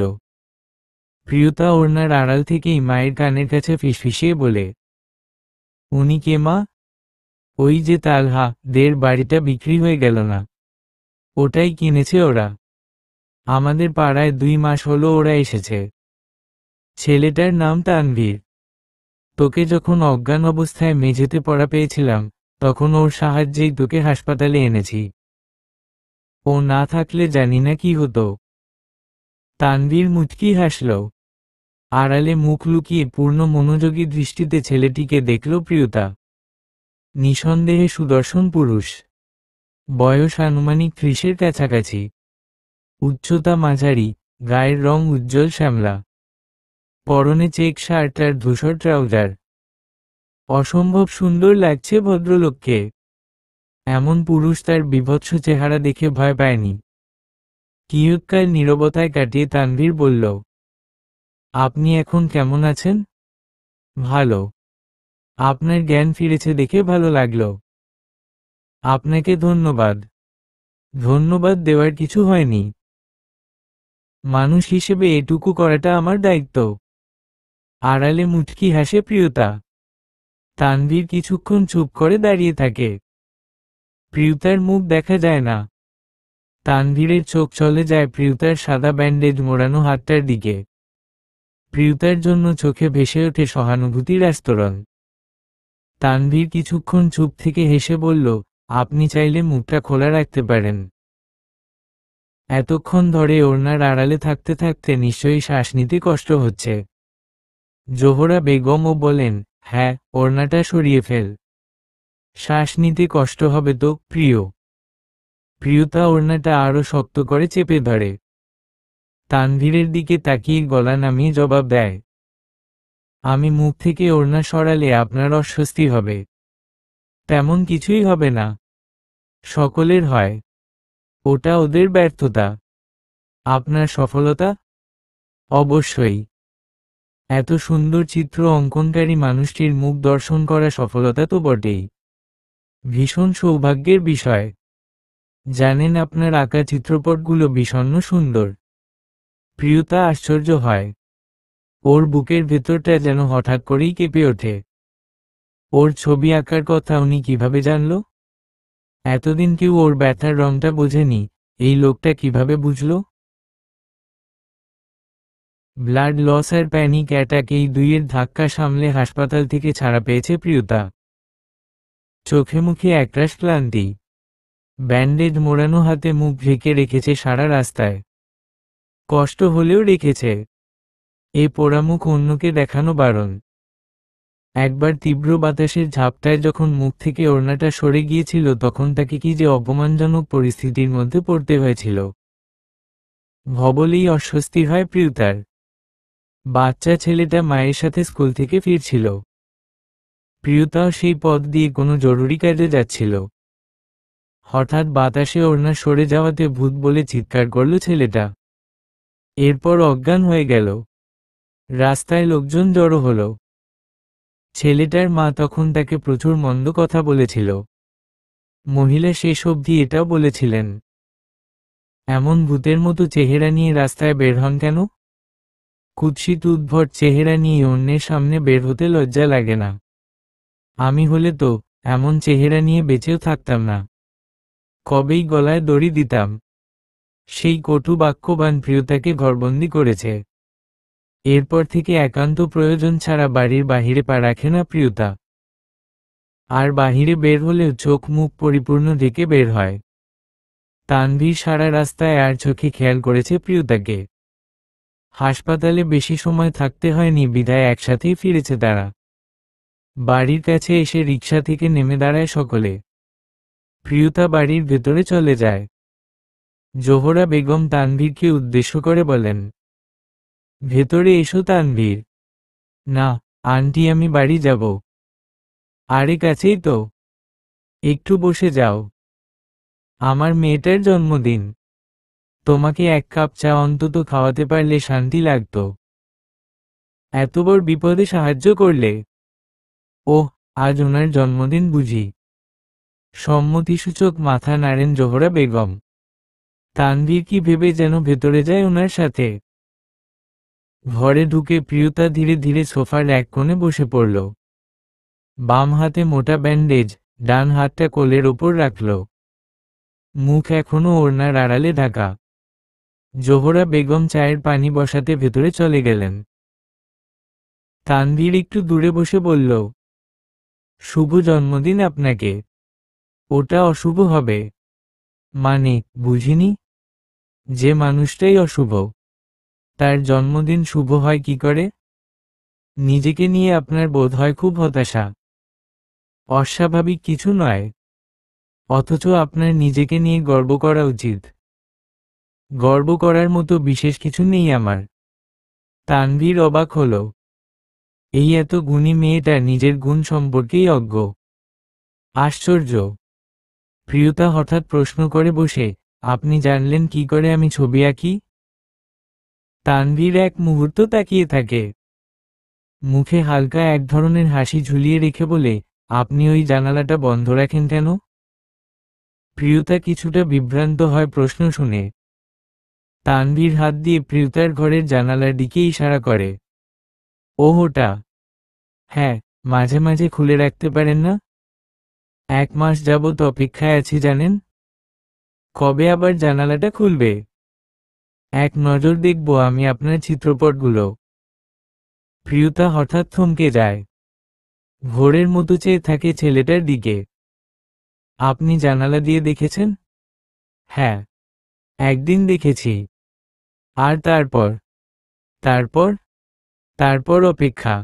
প্রিয়তা ওড়নার আড়াল থেকেই মায়ের কানের কাছে ফিসফিসিয়ে বলে, উনি কে মা? ওই যে তালহা দের বাড়িটা বিক্রি হয়ে গেল না, ওটাই কিনেছে ওরা। আমাদের পাড়ায় 2 মাস হলো ওরা এসেছে। ছেলেটার নাম তানভীর। তোকে যখন অজ্ঞান অবস্থায় মেঝেতে পড়া পেয়েছিলাম, তখন ওর সাহায্যেই তোকে হাসপাতালে এনেছি। ও না থাকলে জানি না কি হতো। তানভীর মুচকি হাসল। আড়ালে মুখ লুকিয়ে পূর্ণ মনোযোগী দৃষ্টিতে ছেলেটিকে দেখল প্রিয়তা। নিঃসন্দেহে সুদর্শন পুরুষ। বয়স আনুমানিক 30-এর কাছাকাছি। উচ্চতা মাঝারি, গায়ের রং উজ্জ্বল শ্যামলা, পরনে চেক শার্ট আর ধূসর ট্রাউজার। অসম্ভব সুন্দর লাগছে ভদ্রলোককে। এমন পুরুষ তার বীভৎস চেহারা দেখে ভয় পায়নি। কিয়ৎকাল নীরবতায় কাটিয়ে তানভীর বলল, আপনি এখন কেমন আছেন? ভালো। আপনার জ্ঞান ফিরেছে দেখে ভালো লাগলো। আপনাকে ধন্যবাদ। ধন্যবাদ দেওয়ার কিছু হয়নি। মানুষ হিসেবে এটুকু করাটা আমার দায়িত্ব। আড়ালে মুচকি হাসে প্রিয়তা। তানভীর কিছুক্ষণ চুপ করে দাঁড়িয়ে থাকে। প্রিয়তার মুখ দেখা যায় না। তানভীরের চোখ চলে যায় প্রিয়তার সাদা ব্যান্ডেজ মোড়ানো হাতটার দিকে। প্রিয়তার জন্য চোখে ভেসে ওঠে সহানুভূতির আস্তরণ। তানভীর কিছুক্ষণ চুপ থেকে হেসে বলল, আপনি চাইলে মুখটা খোলা রাখতে পারেন। এতক্ষণ ধরে ওড়নার আড়ালে থাকতে থাকতে নিশ্চয়ই শ্বাস নিতে কষ্ট হচ্ছে। জোহরা বেগমও বলেন, হ্যাঁ, ওড়নাটা সরিয়ে ফেল। শ্বাস নিতে কষ্ট হবে তো, প্রিয়। প্রিয়তা ওড়নাটা আরো শক্ত করে চেপে ধরে। তানভীরের দিকে তাকিয়ে গলা নামিয়ে জবাব দেয়, আমি মুখ থেকে ওড়না সরালে আপনার অস্বস্তি হবে। তেমন কিছুই হবে না। সকলের হয়। ওটা ওদের ব্যর্থতা। আপনার সফলতা? অবশ্যই। এত সুন্দর চিত্র অঙ্কনকারী মানুষটির মুখ দর্শন করা সফলতা তো বটেই। ভীষণ সৌভাগ্যের বিষয়। জানেন, আপনার আঁকা চিত্রপটগুলো বিষণ্ণ সুন্দর। প্রিয়তা আশ্চর্য হয়। ওর বুকের ভেতরটা যেন হঠাৎ করেই কেঁপে ওঠে। ওর ছবি আঁকার কথা উনি কিভাবে জানল? এতদিন কেউ ওর ব্যথার রংটা বোঝেনি, এই লোকটা কিভাবে বুঝল? ব্লাড লস আর প্যানিক অ্যাটাক, এই দুইয়ের ধাক্কা সামলে হাসপাতাল থেকে ছাড়া পেয়েছে প্রিয়তা। চোখে মুখে একরাশ ক্লান্তি। ব্যান্ডেজ মোড়ানো হাতে মুখ ঢেকে রেখেছে সারা রাস্তায়। কষ্ট হলেও রেখেছে। এ পোড়ামুখ অন্যকে দেখানো বারণ। একবার তীব্র বাতাসের ঝাপটায় যখন মুখ থেকে ওড়নাটা সরে গিয়েছিল তখন তাকে কি যে অপমানজনক পরিস্থিতির মধ্যে পড়তে হয়েছিল। ভবলেই অস্বস্তি হয় প্রিয়তার। বাচ্চা ছেলেটা মায়ের সাথে স্কুল থেকে ফিরছিল। প্রিয়তাও সেই পথ দিয়ে কোনো জরুরি কাজে যাচ্ছিল। হঠাৎ বাতাসে ওড়না সরে যাওয়াতে ভূত বলে চিৎকার করল ছেলেটা। এরপর অজ্ঞান হয়ে গেল। রাস্তায় লোকজন জড়ো হলো। ছেলেটার মা তখন তাকে প্রচুর মন্দ কথা বলেছিল। মহিলা শেষ অবধি এটাও বলেছিলেন, এমন ভূতের মতো চেহারা নিয়ে রাস্তায় বের হন কেন? কুৎসিত উদ্ভট চেহারা নিয়ে অন্যের সামনে বের হতে লজ্জা লাগে না? আমি হলে তো এমন চেহারা নিয়ে বেঁচেও থাকতাম না। কবেই গলায় দড়ি দিতাম। সেই কটু বাক্যবান প্রিয়তাকে ঘরবন্দি করেছে। এরপর থেকে একান্ত প্রয়োজন ছাড়া বাড়ির বাহিরে পা রাখে না প্রিয়তা। আর বাহিরে বের হলেও চোখ মুখ পরিপূর্ণ ঢেকে বের হয়। তানভীর সারা রাস্তায় আর চোখে খেয়াল করেছে প্রিয়তাকে। হাসপাতালে বেশি সময় থাকতে হয়নি বিধায় একসাথেই ফিরেছে তারা। বাড়ির কাছে এসে রিকশা থেকে নেমে দাঁড়ায় সকলে। প্রিয়তা বাড়ির ভেতরে চলে যায়। জোহরা বেগম তানভীরকে উদ্দেশ্য করে বলেন, ভেতরে এসো তানভীর। না আন্টি, আমি বাড়ি যাব। আরে কাছেই তো, একটু বসে যাও। আমার মেয়েটার জন্মদিন। তোমাকে এক কাপ চা অন্তত খাওয়াতে পারলে শান্তি লাগতো। এত বড় বিপদে সাহায্য করলে। ওহ, আজ ওনার জন্মদিন বুঝি? সম্মতিসূচক মাথা নাড়েন জোহরা বেগম। তানভীর কি ভেবে যেন ভেতরে যায় ওনার সাথে। ঘরে ঢুকে প্রিয়তা ধীরে ধীরে সোফার এক কোণে বসে পড়ল। বাম হাতে মোটা ব্যান্ডেজ, ডান হাতটা কোলের ওপর রাখল। মুখ এখনো ওড়নার আড়ালে ঢাকা। জোহরা বেগম চায়ের পানি বসাতে ভেতরে চলে গেলেন। তানভীর একটু দূরে বসে বলল, শুভ জন্মদিন আপনাকে। ওটা অশুভ হবে? মানে, বুঝিনি। যে মানুষটাই অশুভ, তার জন্মদিন শুভ হয় কি করে? নিজেকে নিয়ে আপনার বোধ হয় খুব হতাশা। অস্বাভাবিক কিছু নয়, অথচ আপনার নিজেকে নিয়ে গর্ব করা উচিত। গর্ব করার মতো বিশেষ কিছু নেই আমার। তানভীর অবাক হল। এই এত গুণী মেয়েটা নিজের গুণ সম্পর্কেই অজ্ঞ। আশ্চর্য। প্রিয়তা হঠাৎ প্রশ্ন করে বসে, আপনি জানলেন কি করে আমি ছবি আঁকি? তানভীর এক মুহূর্ত তাকিয়ে থাকে। মুখে হালকা এক ধরনের হাসি ঝুলিয়ে রেখে বলে, আপনি ওই জানালাটা বন্ধ রাখেন কেন? প্রিয়তা কিছুটা বিভ্রান্ত হয় প্রশ্ন শুনে। তানভীর হাত দিয়ে প্রিয়তার ঘরের জানালার দিকে ইশারা করে। ওটা? হ্যাঁ, মাঝে মাঝে খুলে রাখতে পারেন না? 1 মাস যাবত অপেক্ষায় আছি জানেন। কবে আবার জানালাটা খুলবে? এক নজর দেখব আমি আপনার চিত্রপটগুলো। প্রিয়তা হঠাৎ থমকে যায়। ভোরের মতো চেয়ে থাকে ছেলেটার দিকে। আপনি জানালা দিয়ে দেখেছেন? হ্যাঁ, একদিন দেখেছি। আর তারপর? তারপর? তারপর অপেক্ষা।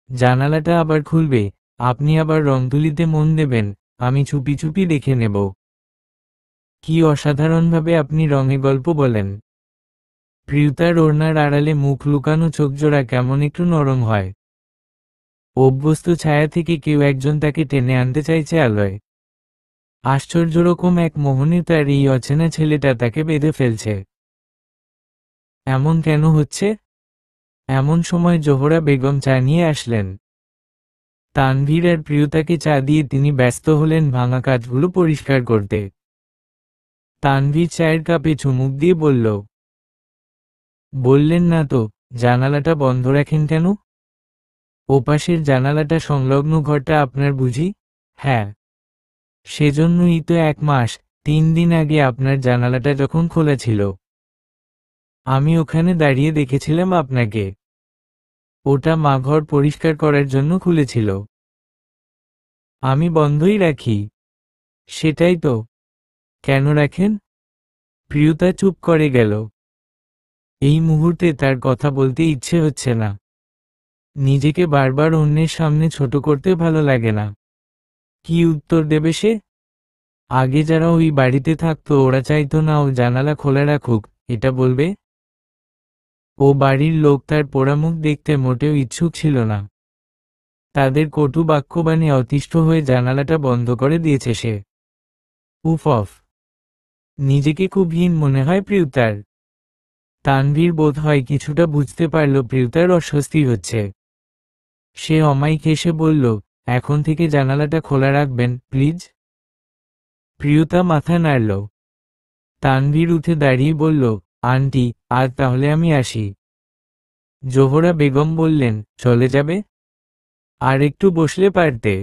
জানালাটা আবার খুলবে, আপনি আবার রং তুলিতে মন দেবেন, আমি চুপি চুপি দেখে নেব। কি অসাধারণভাবে আপনি রঙে গল্প বলেন। প্রিয়তার ওড়নার আড়ালে মুখ লুকানো চোখজোড়া কেমন একটু নরম হয়। অভ্যস্ত ছায়া থেকে কেউ একজন তাকে টেনে আনতে চাইছে আলোয়। আশ্চর্যরকম এক মোহনে তার এই অচেনা ছেলেটা তাকে বেঁধে ফেলছে। এমন কেন হচ্ছে? এমন সময় জোহরা বেগম চা নিয়ে আসলেন। তানভীর আর প্রিয়তাকে চা দিয়ে তিনি ব্যস্ত হলেন ভাঙা কাজগুলো পরিষ্কার করতে। তানভীর চায়ের কাপে চুমুক দিয়ে বলল, বললেন না তো, জানালাটা বন্ধ রাখেন কেন? ওপাশের জানালাটা সংলগ্ন ঘরটা আপনার বুঝি? হ্যাঁ। সেজন্যই তো 1 মাস, 3 দিন আগে আপনার জানালাটা যখন খোলা ছিল, আমি ওখানে দাঁড়িয়ে দেখেছিলাম আপনাকে। ওটা মা ঘর পরিষ্কার করার জন্য খুলেছিল। আমি বন্ধই রাখি। সেটাই তো। কেন রাখেন? প্রিয়তা চুপ করে গেল। এই মুহূর্তে তার কথা বলতে ইচ্ছে হচ্ছে না। নিজেকে বারবার অন্যের সামনে ছোট করতে ভালো লাগে না। কি উত্তর দেবে সে? আগে যারা ওই বাড়িতে থাকতো ওরা চাইতো না ও জানালা খোলা রাখুক, এটা বলবে? ও বাড়ির লোক তার পোড়ামুখ দেখতে মোটেও ইচ্ছুক ছিল না। তাদের কটু বাক্যবাণে অতিষ্ঠ হয়ে জানালাটা বন্ধ করে দিয়েছে সে। উফ অফ। নিজেকে খুব হীন মনে হয় প্রিয়তার। তানভীর বোধ হয় কিছুটা বুঝতে পারল প্রিয়তার অস্বস্তি হচ্ছে। সে অমায়িক হেসে বলল, এখন থেকে জানালাটা খোলা রাখবেন প্লিজ। প্রিয়তা মাথা নাড়ল। তানভীর উঠে দাঁড়িয়ে বলল, আন্টি, আজ তাহলে আমি আসি। জোহরা বেগম বললেন, চলে যাবে? আর একটু বসলে পারতে।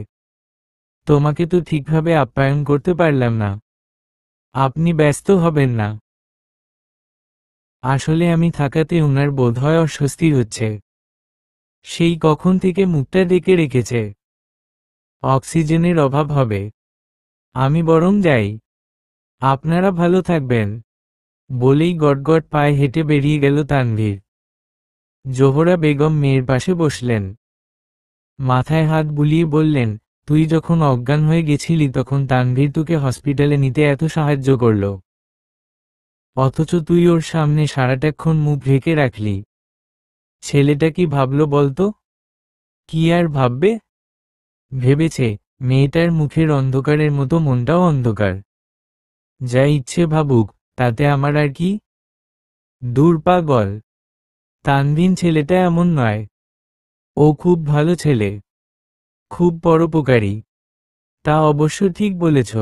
তোমাকে তো ঠিকভাবে আপ্যায়ন করতে পারলাম না। আপনি ব্যস্ত হবেন না। আসলে আমি থাকাতে উনার বোধহয় অস্বস্তি হচ্ছে। সেই কখন থেকে মুখটা ডেকে রেখেছে। অক্সিজেনের অভাব হবে। আমি বরং যাই। আপনারা ভালো থাকবেন। বলেই গটগট পায়ে হেঁটে বেরিয়ে গেল তানভীর। জোহরা বেগম মেয়ের পাশে বসলেন। মাথায় হাত বুলিয়ে বললেন, তুই যখন অজ্ঞান হয়ে গেছিলি তখন তানভীর তোকে হসপিটালে নিতে এত সাহায্য করল। অথচ তুই ওর সামনে সারাটাক্ষণ মুখ ঢেকে রাখলি। ছেলেটা কি ভাবল বলতো? কি আর ভাববে? ভেবেছে, মেয়েটার মুখের অন্ধকারের মতো মনটাও অন্ধকার। যা ইচ্ছে ভাবুক, তাতে আমার আর কি? দূর পাগল। তানভীর ছেলেটা এমন নয়। ও খুব ভালো ছেলে। খুব পরোপকারী। তা অবশ্য ঠিক বলেছ।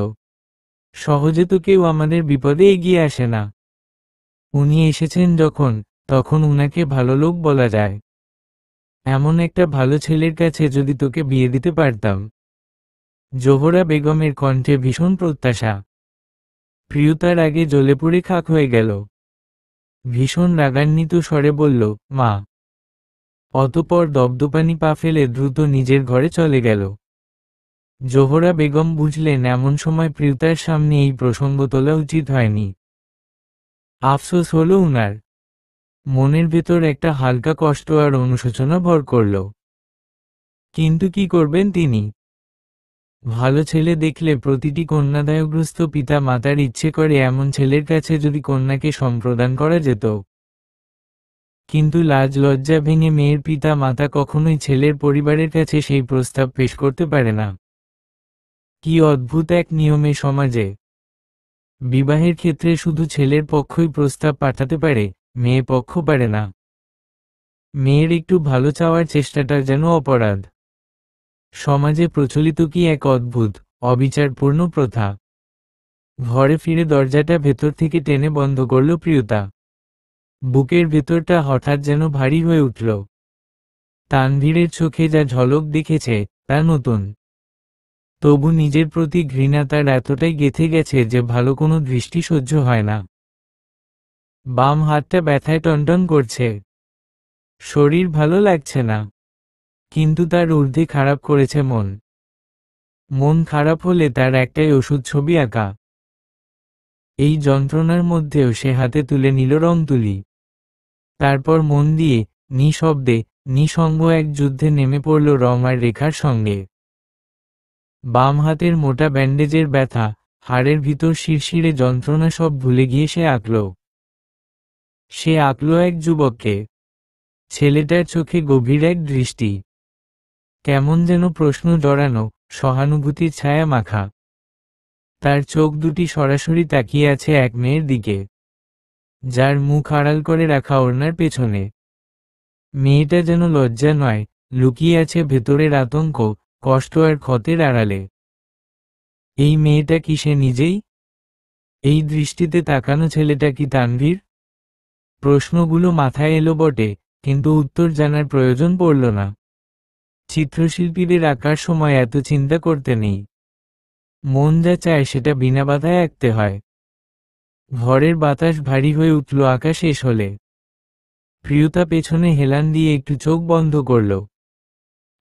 সহজে তো কেউ আমাদের বিপদে এগিয়ে আসে না। উনি এসেছেন যখন, তখন উনাকে ভালো লোক বলা যায়। এমন একটা ভালো ছেলের কাছে যদি তোকে বিয়ে দিতে পারতাম। জোহরা বেগমের কণ্ঠে ভীষণ প্রত্যাশা। প্রিয়তার আগে জ্বলে পুড়ে খাক হয়ে গেল। ভীষণ রাগান্বিত স্বরে বলল, মা। অতঃপর দপদপানি পা ফেলে দ্রুত নিজের ঘরে চলে গেল। জোহরা বেগম বুঝলেন এমন সময় প্রিয়তার সামনে এই প্রসঙ্গ তোলা উচিত হয়নি। আফসোস হলো উনার। মনের ভেতর একটা হালকা কষ্ট আর অনুশোচনা ভর করল। কিন্তু কি করবেন তিনি? ভালো ছেলে দেখলে প্রতিটি কন্যাদায়গ্রস্ত পিতা মাতার ইচ্ছে করে এমন ছেলের কাছে যদি কন্যাকে সম্প্রদান করা যেত। কিন্তু লাজ লজ্জা ভেঙে মেয়ের পিতা মাতা কখনোই ছেলের পরিবারের কাছে সেই প্রস্তাব পেশ করতে পারে না। কি অদ্ভুত এক নিয়মে সমাজে! বিবাহের ক্ষেত্রে শুধু ছেলের পক্ষই প্রস্তাব পাঠাতে পারে, মেয়ে পক্ষ পারে না। মেয়ের একটু ভালো চাওয়ার চেষ্টাটা যেন অপরাধ। সমাজে প্রচলিত কি এক অদ্ভুত, অবিচারপূর্ণ প্রথা! ঘরে ফিরে দরজাটা ভেতর থেকে টেনে বন্ধ করল প্রিয়তা। বুকের ভেতরটা হঠাৎ যেন ভারী হয়ে উঠল। তানভীরের চোখে যা ঝলক দেখেছে তা নতুন। তবু নিজের প্রতি ঘৃণা তার এতটাই গেঁথে গেছে যে ভালো কোনো দৃষ্টি সহ্য হয় না। বাম হাতটা ব্যথায় টনটন করছে। শরীর ভালো লাগছে না। কিন্তু তার ঊর্ধ্বে খারাপ করেছে মন। মন খারাপ হলে তার একটাই ওষুধ, ছবি আঁকা। এই যন্ত্রণার মধ্যেও সে হাতে তুলে নিল রং তুলি। তারপর মন দিয়ে, নিঃশব্দে, নিঃসঙ্গ এক যুদ্ধে নেমে পড়ল রং আর রেখার সঙ্গে। বাম হাতের মোটা ব্যান্ডেজের ব্যথা, হাড়ের ভিতর শিরশিরে যন্ত্রণা সব ভুলে গিয়ে সে আঁকল এক যুবককে। ছেলেটার চোখে গভীর এক দৃষ্টি। কেমন যেন প্রশ্ন জড়ানো, সহানুভূতির ছায়া মাখা। তার চোখ দুটি সরাসরি তাকিয়ে আছে এক মেয়ের দিকে, যার মুখ আড়াল করে রাখা ওড়নার পেছনে। মেয়েটা যেন লজ্জা নয়, লুকিয়ে আছে ভেতরের আতঙ্ক, কষ্ট আর ক্ষতের আড়ালে। এই মেয়েটা কি সে নিজেই? এই দৃষ্টিতে তাকানো ছেলেটা কি তানভীর? প্রশ্নগুলো মাথায় এলো বটে, কিন্তু উত্তর জানার প্রয়োজন পড়ল না। চিত্রশিল্পীদের আঁকার সময় এত চিন্তা করতে নেই। মন যা চায় সেটা বিনা বাধায় আঁকতে হয়। ঘরের বাতাস ভারী হয়ে উঠল আঁকা শেষ হলে। প্রিয়তা পেছনে হেলান দিয়ে একটু চোখ বন্ধ করল।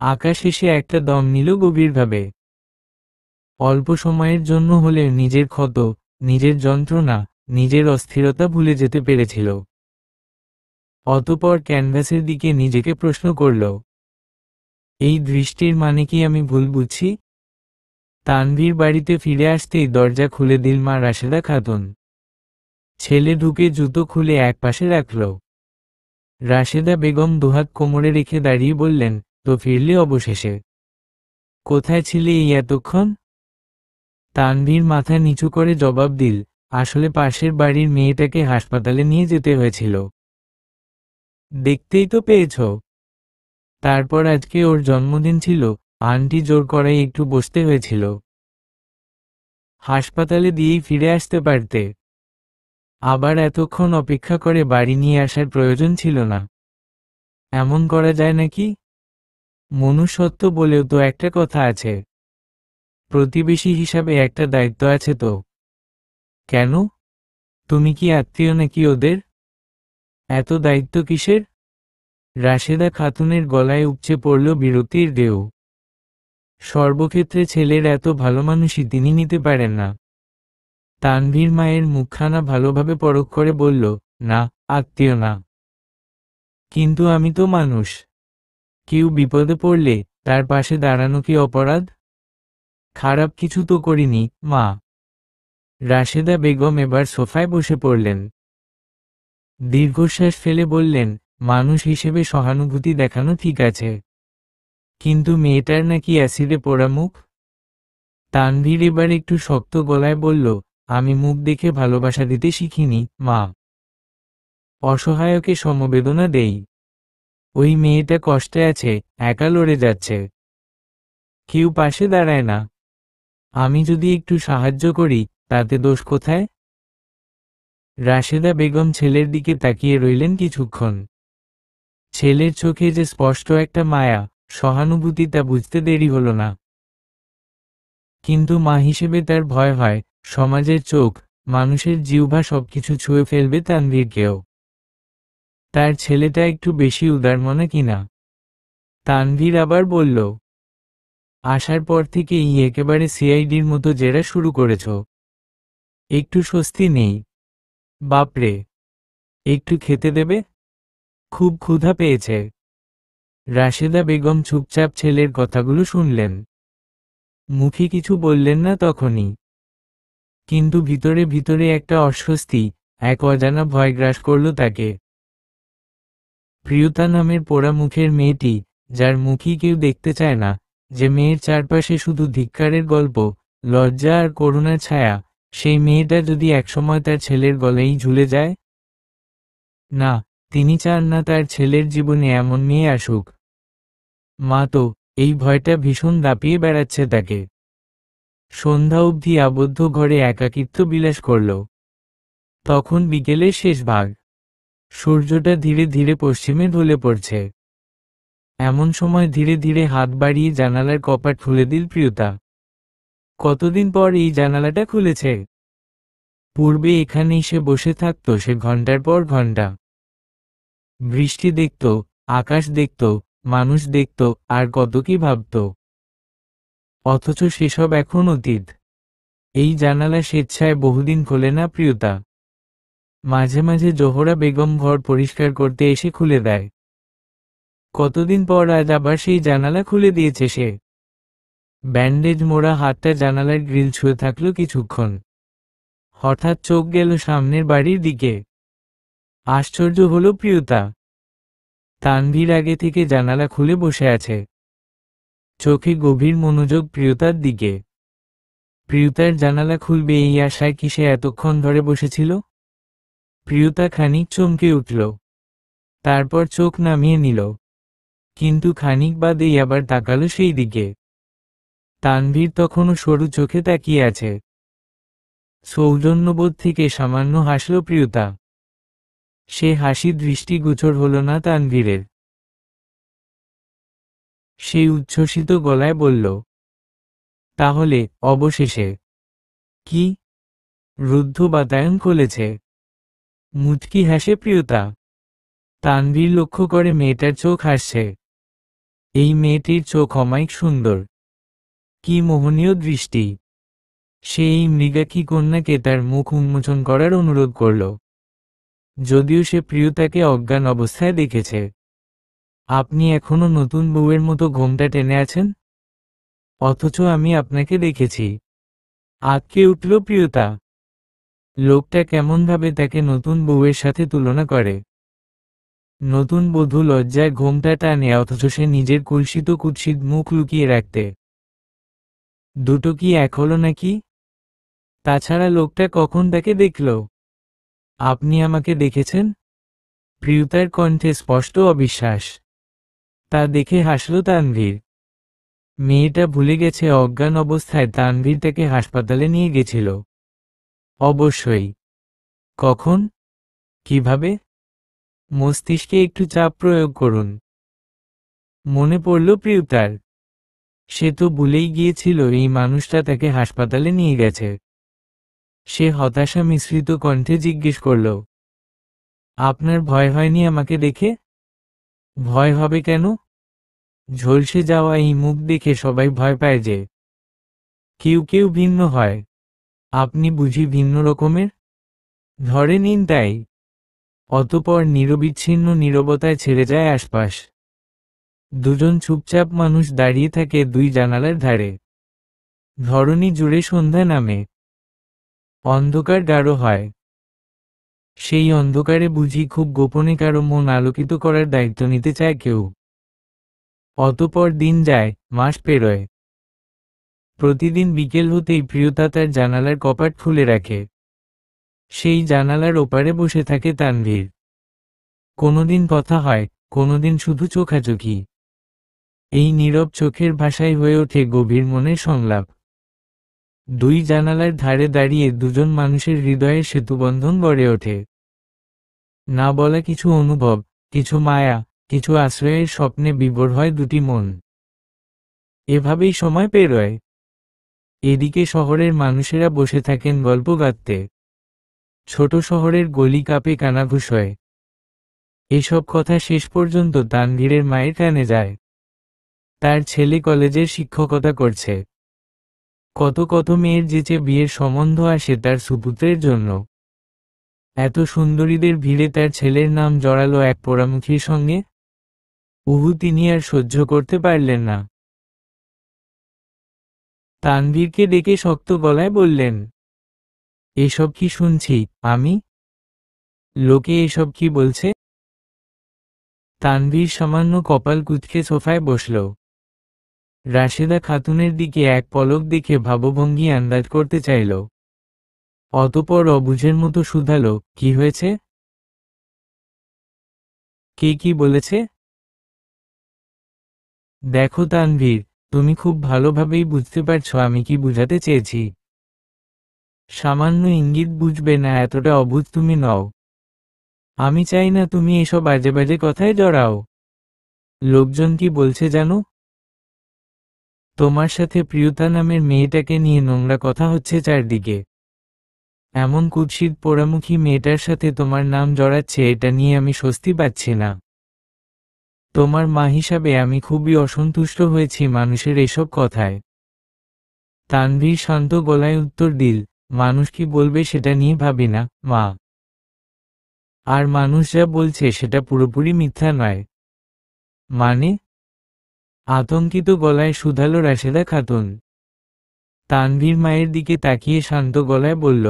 আঁকা শেষে একটা দম নিল গভীরভাবে। অল্প সময়ের জন্য হলেও নিজের ক্ষত, নিজের যন্ত্রণা, নিজের অস্থিরতা ভুলে যেতে পেরেছিল। অতঃপর ক্যানভাসের দিকে নিজেকে প্রশ্ন করল, এই দৃষ্টির মানে কি আমি ভুল বুঝছি? তানভীর বাড়িতে ফিরে আসতেই দরজা খুলে দিল মা রাশেদা খাতুন। ছেলে ঢুকে জুতো খুলে একপাশে রাখল। রাশেদা বেগম দুহাত কোমরে রেখে দাঁড়িয়ে বললেন, তো ফিরলে অবশেষে? কোথায় ছিলে এই এতক্ষণ? তানভীর মাথা নিচু করে জবাব দিল, আসলে পাশের বাড়ির মেয়েটাকে হাসপাতালে নিয়ে যেতে হয়েছিল। দেখতেই তো পেয়েছ। তারপর আজকে ওর জন্মদিন ছিল, আন্টি জোর করাই একটু বসতে হয়েছিল। হাসপাতালে দিয়েই ফিরে আসতে পারতে। আবার এতক্ষণ অপেক্ষা করে বাড়ি নিয়ে আসার প্রয়োজন ছিল না। এমন করা যায় নাকি? মনুষ্যত্ব বলেও তো একটা কথা আছে। প্রতিবেশী হিসাবে একটা দায়িত্ব আছে তো। কেন? তুমি কি আত্মীয় নাকি ওদের? এত দায়িত্ব কিসের? রাশেদা খাতুনের গলায় উপচে পড়ল বিরক্তির ঢেউ। সর্বক্ষেত্রে ছেলের এত ভালো মানুষই তিনি নিতে পারেন না। তানভীর মায়ের মুখখানা ভালোভাবে পরখ করে বলল, না, আত্মীয় না। কিন্তু আমি তো মানুষ। কেউ বিপদে পড়লে তার পাশে দাঁড়ানো কি অপরাধ? খারাপ কিছু তো করিনি, মা। রাশেদা বেগম এবার সোফায় বসে পড়লেন। দীর্ঘশ্বাস ফেলে বললেন, মানুষ হিসেবে সহানুভূতি দেখানো ঠিক আছে, কিন্তু মেয়েটার নাকি অ্যাসিডে পোড়া মুখ। তানভীর এবার একটু শক্ত গলায় বলল, আমি মুখ দেখে ভালোবাসা দিতে শিখিনি, মা। অসহায়কে সমবেদনা দেই। ওই মেয়েটা কষ্টে আছে, একা লড়ে যাচ্ছে। কেউ পাশে দাঁড়ায় না। আমি যদি একটু সাহায্য করি, তাতে দোষ কোথায়? রাশেদা বেগম ছেলের দিকে তাকিয়ে রইলেন কিছুক্ষণ। ছেলের চোখে যে স্পষ্ট একটা মায়া, সহানুভূতি তা বুঝতে দেরি হলো না। কিন্তু মা হিসেবে তার ভয় হয়, সমাজের চোখ, মানুষের জিহ্বা সবকিছু ছুঁয়ে ফেলবে তানভীরকেও। তার ছেলেটা একটু বেশি উদার মনে কিনা। তানভীর আবার বলল, আসার পর থেকেই একেবারে সিআইডির মতো জেরা শুরু করেছ। একটু স্বস্তি নেই? বাপরে! একটু খেতে দেবে? খুব ক্ষুধা পেয়েছে। রাশেদা বেগম চুপচাপ ছেলের কথাগুলো শুনলেন। মুখে কিছু বললেন না তখনই, কিন্তু ভিতরে ভিতরে একটা অস্বস্তি, এক অজানা ভয় গ্রাস করল তাকে। প্রিয়তা নামের পোড়া মুখের মেয়েটি, যার মুখই কেউ দেখতে চায় না, যে মেয়ের চারপাশে শুধু ধিক্কারের গল্প, লজ্জা আর করুণার ছায়া, সেই মেয়েটা যদি একসময় তার ছেলের গলায় ঝুলে যায়। না, তিনি চান না তার ছেলের জীবনে এমন মেয়ে আসুক। মা তো, এই ভয়টা ভীষণ দাপিয়ে বেড়াচ্ছে তাকে। সন্ধ্যা অবধি আবদ্ধ ঘরে একাকিত্ব বিলাস করল। তখন বিকেলের শেষ ভাগ। সূর্যটা ধীরে ধীরে পশ্চিমে ঢলে পড়ছে। এমন সময় ধীরে ধীরে হাত বাড়িয়ে জানালার কপাট খুলে দিল প্রিয়তা। কতদিন পর এই জানালাটা খুলেছে। পূর্বে এখানেই সে বসে থাকতো, সে ঘন্টার পর ঘন্টা। বৃষ্টি দেখত, আকাশ দেখত, মানুষ দেখত, আর কত কি ভাবত। অথচ সেসব এখন অতীত। এই জানালা স্বেচ্ছায় বহুদিন খোলে না প্রিয়তা। মাঝে মাঝে জোহরা বেগম ঘর পরিষ্কার করতে এসে খুলে দেয়। কতদিন পর আজ আবার সেই জানালা খুলে দিয়েছে সে। ব্যান্ডেজ মোড়া হাতটা জানালার গ্রিল ছুঁয়ে থাকলো কিছুক্ষণ। হঠাৎ চোখ গেল সামনের বাড়ির দিকে। আশ্চর্য হলো প্রিয়তা। তানভীর আগে থেকে জানালা খুলে বসে আছে, চোখে গভীর মনোযোগ প্রিয়তার দিকে। প্রিয়তার জানালা খুলবে এই আশায় কি সে এতক্ষণ ধরে বসেছিল? প্রিয়তা খানিক চমকে উঠল, তারপর চোখ নামিয়ে নিল, কিন্তু খানিক বাদেই আবার তাকালো সেই দিকে। তানভীর তখনও সরু চোখে তাকিয়ে আছে। সৌজন্যবোধ থেকে সামান্য হাসল প্রিয়তা। সে হাসি দৃষ্টিগোচর হল না তানভীরের। সেই উচ্ছ্বসিত গলায় বলল, তাহলে অবশেষে কি? রুদ্ধ বাতায়ন খুলেছে। মুচকি হাসে প্রিয়তা। তানভীর লক্ষ্য করে মেয়েটার চোখ হাসছে। এই মেয়েটির চোখ অমায়িক সুন্দর। কি মোহনীয় দৃষ্টি। সে এই মৃগাক্ষী কন্যাকে তার মুখ উন্মোচন করার অনুরোধ করল, যদিও সে প্রিয়তাকে অজ্ঞান অবস্থায় দেখেছে। আপনি এখনো নতুন বউয়ের মতো ঘোমটা টেনে আছেন, অথচ আমি আপনাকে দেখেছি। আঁতকে উঠল প্রিয়তা। লোকটা কেমনভাবে তাকে নতুন বউয়ের সাথে তুলনা করে। নতুন বধূ লজ্জায় ঘোমটা টানে, অথচ সে নিজের কুৎসিত কুৎসিত মুখ লুকিয়ে রাখতে। দুটো কি এক হলো নাকি? তাছাড়া লোকটা কখন তাকে দেখল? আপনি আমাকে দেখেছেন? প্রিয়তার কণ্ঠে স্পষ্ট অবিশ্বাস। তা দেখে হাসল তানভীর। মেয়েটা ভুলে গেছে অজ্ঞান অবস্থায় তানভীর তাকে হাসপাতালে নিয়ে গেছিল। অবশ্যই। কখন? কিভাবে? মস্তিষ্কে একটু চাপ প্রয়োগ করুন। মনে পড়ল প্রিয়তার। সে তো ভুলেই গিয়েছিল এই মানুষটা তাকে হাসপাতালে নিয়ে গেছে। সে হতাশা মিশ্রিত কণ্ঠে জিজ্ঞেস করল, আপনার ভয় হয়নি আমাকে দেখে? ভয় হবে কেন? ঝলসে যাওয়া এই মুখ দেখে সবাই ভয় পায় যে। কেউ কেউ ভিন্ন হয়। আপনি বুঝি ভিন্ন রকমের? ধরে নিন তাই। অতঃপর নিরবিচ্ছিন্ন নীরবতায় ছেড়ে যায় আশপাশ। দুজন চুপচাপ মানুষ দাঁড়িয়ে থাকে দুই জানালার ধারে। ধরণী জুড়ে সন্ধ্যা নামে। অন্ধকার গাঢ় হয়। সেই অন্ধকারে বুঝি খুব গোপনে কারো মন আলোকিত করার দায়িত্ব নিতে চায় কেউ। অতঃপর দিন যায়, মাস পেরোয়। প্রতিদিন বিকেল হতেই প্রিয়তা তার জানালার কপাট খুলে রাখে। সেই জানালার ওপারে বসে থাকে তানভীর। কোনোদিন কথা হয়, কোনোদিন শুধু চোখাচোখি। এই নীরব চোখের ভাষায় হয়ে ওঠে গভীর মনের সংলাপ। দুই জানালার ধারে দাঁড়িয়ে দুজন মানুষের হৃদয়ের সেতুবন্ধন গড়ে ওঠে। না বলা কিছু অনুভব, কিছু মায়া, কিছু আশ্রয়ের স্বপ্নে বিভোর হয় দুটি মন। এভাবেই সময় পেরোয়। এদিকে শহরের মানুষেরা বসে থাকেন গল্প গাঁথতে। ছোট শহরের গলি কাপে কানাঘুষোয়। এসব কথা শেষ পর্যন্ত তানভীরের মায়ের কানে যায়। তার ছেলে কলেজের শিক্ষকতা করছে। কত কত মেয়ের যেচে বিয়ের সম্বন্ধ আসে তার সুপুত্রের জন্য। এত সুন্দরীদের ভিড়ে তার ছেলের নাম জড়ালো এক পোড়ামুখীর সঙ্গে। তিনি আর সহ্য করতে পারলেন না। তানভীরকে ডেকে শক্ত গলায় বললেন, এসব কি শুনছি আমি? লোকে এসব কি বলছে? তানভীর সামান্য কপাল কুঁচকে সোফায় বসল। রাশেদা খাতুনের দিকে এক পলক দেখে ভাবভঙ্গি আন্দাজ করতে চাইল। অতঃপর অবুঝের মতো শুধালো, কি হয়েছে? কে কি বলেছে? দেখো তানভীর, তুমি খুব ভালোভাবেই বুঝতে পারছো আমি কি বুঝাতে চেয়েছি। সামান্য ইঙ্গিত বুঝবে না এতটা অবুঝ তুমি নও। আমি চাই না তুমি এসব বাজে বাজে কথায় জড়াও। লোকজন কি বলছে জানো? তোমার সাথে প্রিয়তা নামের মেয়েটাকে নিয়ে নোংরা কথা হচ্ছে চারদিকে। এমন কুৎসিত পোড়ামুখী মেয়েটার সাথে তোমার নাম জড়াচ্ছে, এটা নিয়ে আমি স্বস্তি পাচ্ছি না। তোমার মা হিসাবে আমি খুবই অসন্তুষ্ট হয়েছি মানুষের এসব কথায়। তানভীর শান্ত গলায় উত্তর দিল, মানুষ কি বলবে সেটা নিয়ে ভাবি না, মা। আর মানুষ যা বলছে সেটা পুরোপুরি মিথ্যা নয়। মানে? আতঙ্কিত গলায় শুধালো রাশেদা খাতুন। তানভীর মায়ের দিকে তাকিয়ে শান্ত গলায় বলল,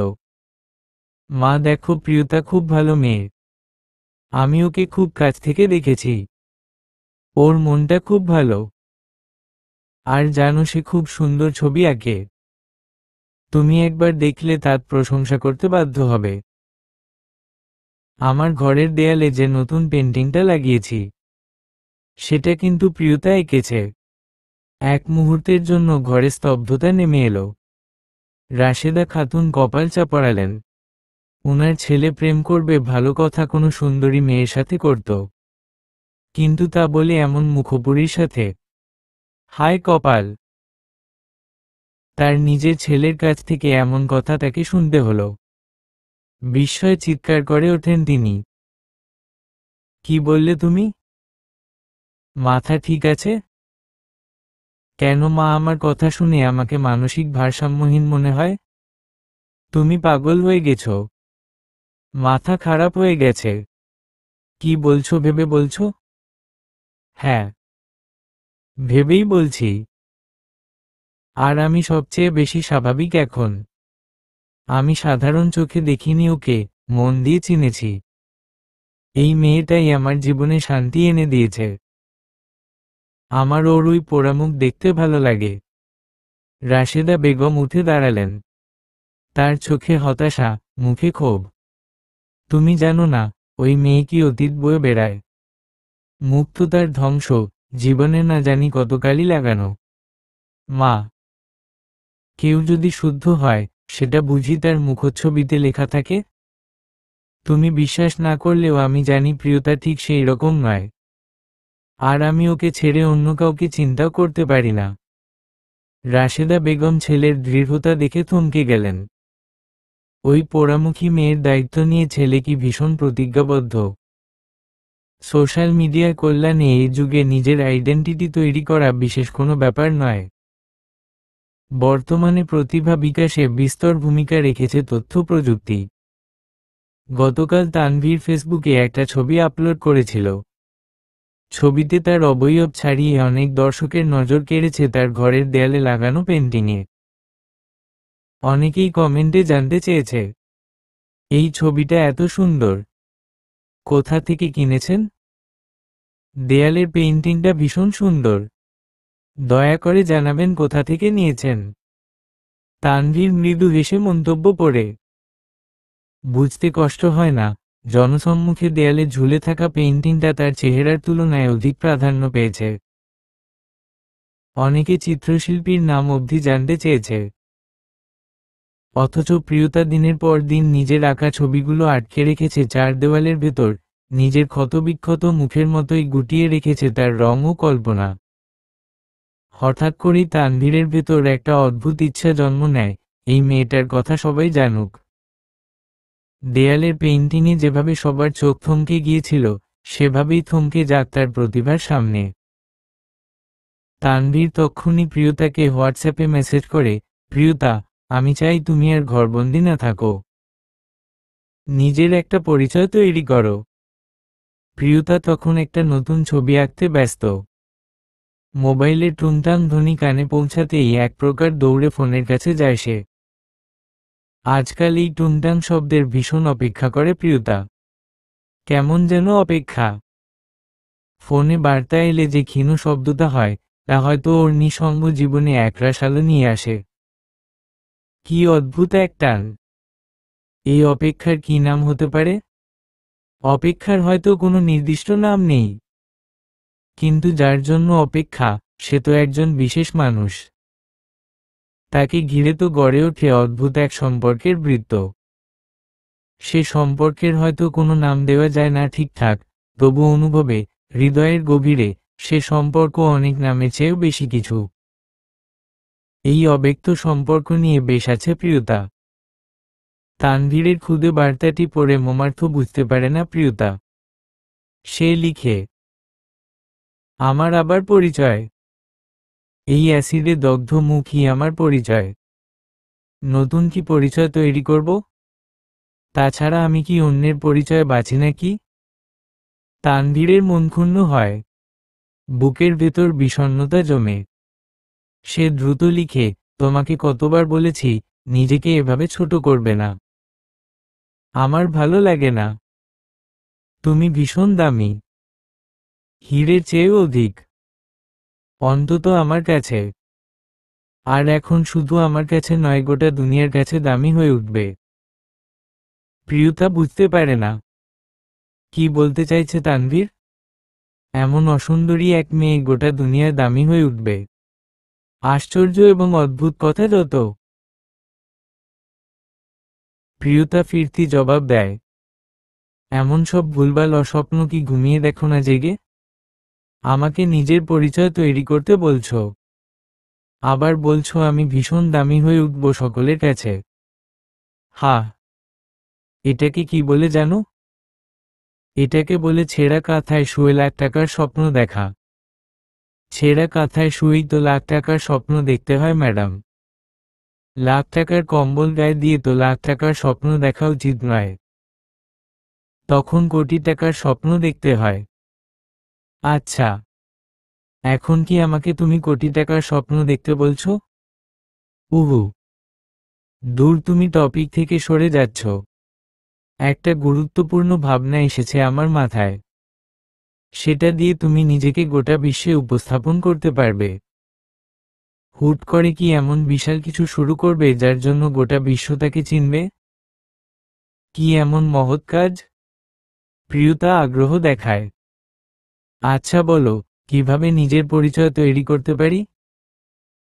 মা দেখো, প্রিয়তা খুব ভালো মেয়ে। আমি ওকে খুব কাছ থেকে দেখেছি। ওর মনটা খুব ভালো। আর জানো, সে খুব সুন্দর ছবি আঁকে। তুমি একবার দেখলে তার প্রশংসা করতে বাধ্য হবে। আমার ঘরের দেয়ালে যে নতুন পেন্টিংটা লাগিয়েছি, সেটা কিন্তু প্রিয়তা এঁকেছে। এক মুহূর্তের জন্য ঘরে স্তব্ধতা নেমে এলো। রাশেদা খাতুন কপাল চাপড়ালেন। উনার ছেলে প্রেম করবে ভালো কথা, কোনো সুন্দরী মেয়ের সাথে করত, কিন্তু তা বলে এমন মুখপুরীর সাথে। হায় কপাল! তার নিজের ছেলের কাছ থেকে এমন কথা তাকে শুনতে হলো। বিস্ময়ে চিৎকার করে ওঠেন তিনি। কি বললে তুমি? মাথা ঠিক আছে? কেন মা, আমার কথা শুনে আমাকে মানসিক ভারসাম্যহীন মনে হয়? তুমি পাগল হয়ে গেছো? মাথা খারাপ হয়ে গেছে? কি বলছো ভেবে বলছো? হ্যাঁ, ভেবেই বলছি। আর আমি সবচেয়ে বেশি স্বাভাবিক এখন। আমি সাধারণ চোখে দেখিনি ওকে, মন দিয়ে চিনেছি। এই মেয়েটাই আমার জীবনে শান্তি এনে দিয়েছে। আমার ওর ওই পোড়ামুখ দেখতে ভালো লাগে। রাশেদা বেগম উঠে দাঁড়ালেন। তার চোখে হতাশা, মুখে ক্ষোভ। তুমি জানো না, ওই মেয়ে কি অতীত বয়ে বেড়ায়। মুখ তো তার ধ্বংস, জীবনে না জানি কতকালই লাগানো। মা, কেউ যদি শুদ্ধ হয়, সেটা বুঝি তার মুখচ্ছবিতে লেখা থাকে? তুমি বিশ্বাস না করলেও আমি জানি প্রিয়তা ঠিক সেই রকম নয়। আর আমি ওকে ছেড়ে অন্য কাউকে চিন্তাও করতে পারি না। রাশেদা বেগম ছেলের দৃঢ়তা দেখে থমকে গেলেন। ওই পোড়ামুখী মেয়ের দায়িত্ব নিয়ে ছেলে কি ভীষণ প্রতিজ্ঞাবদ্ধ। সোশ্যাল মিডিয়ার কল্যাণে এই যুগে নিজের আইডেন্টিটি তৈরি করা বিশেষ কোনো ব্যাপার নয়। বর্তমানে প্রতিভা বিকাশে বিস্তর ভূমিকা রেখেছে তথ্য প্রযুক্তি। গতকাল তানভীর ফেসবুকে একটা ছবি আপলোড করেছিল। ছবিতে তার অবয়ব ছাড়িয়ে অনেক দর্শকের নজর কেড়েছে তার ঘরের দেয়ালে লাগানো পেন্টিংয়ে। অনেকেই কমেন্টে জানতে চেয়েছে, এই ছবিটা এত সুন্দর, কোথা থেকে কিনেছেন? দেয়ালের পেইন্টিংটা ভীষণ সুন্দর, দয়া করে জানাবেন কোথা থেকে নিয়েছেন। তানভীর মৃদু হেসে মন্তব্য করে, বুঝতে কষ্ট হয় না, জনসম্মুখে দেয়ালে ঝুলে থাকা পেইন্টিংটা তার চেহারার তুলনায় অধিক প্রাধান্য পেয়েছে। অনেকে চিত্রশিল্পীর নাম অবধি জানতে চেয়েছে। অথচ প্রিয়তা দিনের পর দিন নিজের আঁকা ছবিগুলো আটকে রেখেছে চার দেওয়ালের ভেতর, নিজের ক্ষতবিক্ষত মুখের মতোই গুটিয়ে রেখেছে তার রং ও কল্পনা। হঠাৎ করেই তানভীরের ভেতর একটা অদ্ভুত ইচ্ছা জন্ম নেয়, এই মেয়েটার কথা সবাই জানুক। দেয়ালের পেইন্টিংয়ে যেভাবে সবার চোখ থমকে গিয়েছিল, সেভাবেই থমকে যাক তার প্রতিভার সামনে। তানভীর তক্ষুনি প্রিয়তাকে হোয়াটসঅ্যাপে মেসেজ করে, প্রিয়তা, আমি চাই তুমি আর ঘরবন্দি না থাকো। নিজের একটা পরিচয় তৈরি করো। প্রিয়তা তখন একটা নতুন ছবি আঁকতে ব্যস্ত। মোবাইলের টুংটাং ধ্বনি কানে পৌঁছাতেই এক প্রকার দৌড়ে ফোনের কাছে যায় সে। আজকাল এই টুংটাং শব্দের ভীষণ অপেক্ষা করে প্রিয়তা। কেমন যেন অপেক্ষা। ফোনে বার্তা এলে যে ক্ষীণ শব্দটা হয়, তা হয়তো ওর নিঃসঙ্গ জীবনে একরাশ আলো নিয়ে আসে। কি অদ্ভুত এক টান! এই অপেক্ষার কি নাম হতে পারে? অপেক্ষার হয়তো কোনো নির্দিষ্ট নাম নেই, কিন্তু যার জন্য অপেক্ষা, সে তো একজন বিশেষ মানুষ। তাকে ঘিরে তো গড়ে ওঠে অদ্ভুত এক সম্পর্কের বৃত্ত। সে সম্পর্কের হয়তো কোনো নাম দেওয়া যায় না ঠিকঠাক, তবু অনুভবে, হৃদয়ের গভীরে, সে সম্পর্ক অনেক নামের চেয়েও বেশি কিছু। এই অব্যক্ত সম্পর্ক নিয়ে বেশ আছে প্রিয়তা। তানভীরের খুদে বার্তাটি পড়ে মর্মার্থ বুঝতে পারে না প্রিয়তা। সে লিখে, আমার আবার পরিচয়। এই অ্যাসিডে দগ্ধ মুখই আমার পরিচয়। নতুন কি পরিচয় তৈরি করব? তাছাড়া আমি কি অন্যের পরিচয় বাঁচি নাকি? তানভীরের মন ক্ষুণ্ণ হয়। বুকের ভেতর বিষণ্ণতা জমে। সে দ্রুত লিখে, তোমাকে কতবার বলেছি, নিজেকে এভাবে ছোট করবে না। আমার ভালো লাগে না। তুমি ভীষণ দামি। হীরের চেয়েও অধিক। অন্তত আমার কাছে। আর এখন শুধু আমার কাছে নয়, গোটা দুনিয়ার কাছে দামি হয়ে উঠবে। প্রিয়তা বুঝতে পারে না কি বলতে চাইছে তানভীর। এমন অসুন্দরী এক মেয়ে গোটা দুনিয়ায় দামি হয়ে উঠবে। আশ্চর্য এবং অদ্ভুত কথা যত। প্রিয়তা ফিরতি জবাব দেয়, এমন সব ভুলভাল অস্বপ্ন কি ঘুমিয়ে দেখো না জেগে? আমাকে নিজের পরিচয় তৈরি করতে বলছো, আবার বলছো আমি ভীষণ দামি হয়ে উঠব সকলের কাছে। হ্যাঁ, এটাকে কি বলে জানো? এটাকে বলে ছেঁড়া কাঁথায় শুয়ে লাখ টাকার স্বপ্ন দেখা। ছেঁড়া কাঁথায় শুয়েই তো লাখ টাকার স্বপ্ন দেখতে হয় ম্যাডাম। লাখ টাকার কম্বল গায়ে দিয়ে তো লাখ টাকার স্বপ্ন দেখা উচিত নয়। তখন কোটি টাকার স্বপ্ন দেখতে হয়। আচ্ছা, এখন কি আমাকে তুমি কোটি টাকার স্বপ্ন দেখতে বলছো? উহু, দূর, তুমি টপিক থেকে সরে যাচ্ছ। একটা গুরুত্বপূর্ণ ভাবনা এসেছে আমার মাথায়। সেটা দিয়ে তুমি নিজেকে গোটা বিশ্বে উপস্থাপন করতে পারবে। হুট করে কি এমন বিশাল কিছু শুরু করবে যার জন্য গোটা বিশ্ব তাকে চিনবে? কি এমন মহৎ কাজ? প্রিয়তা আগ্রহ দেখায়। আচ্ছা বলো, কিভাবে নিজের পরিচয় তৈরি করতে পারি?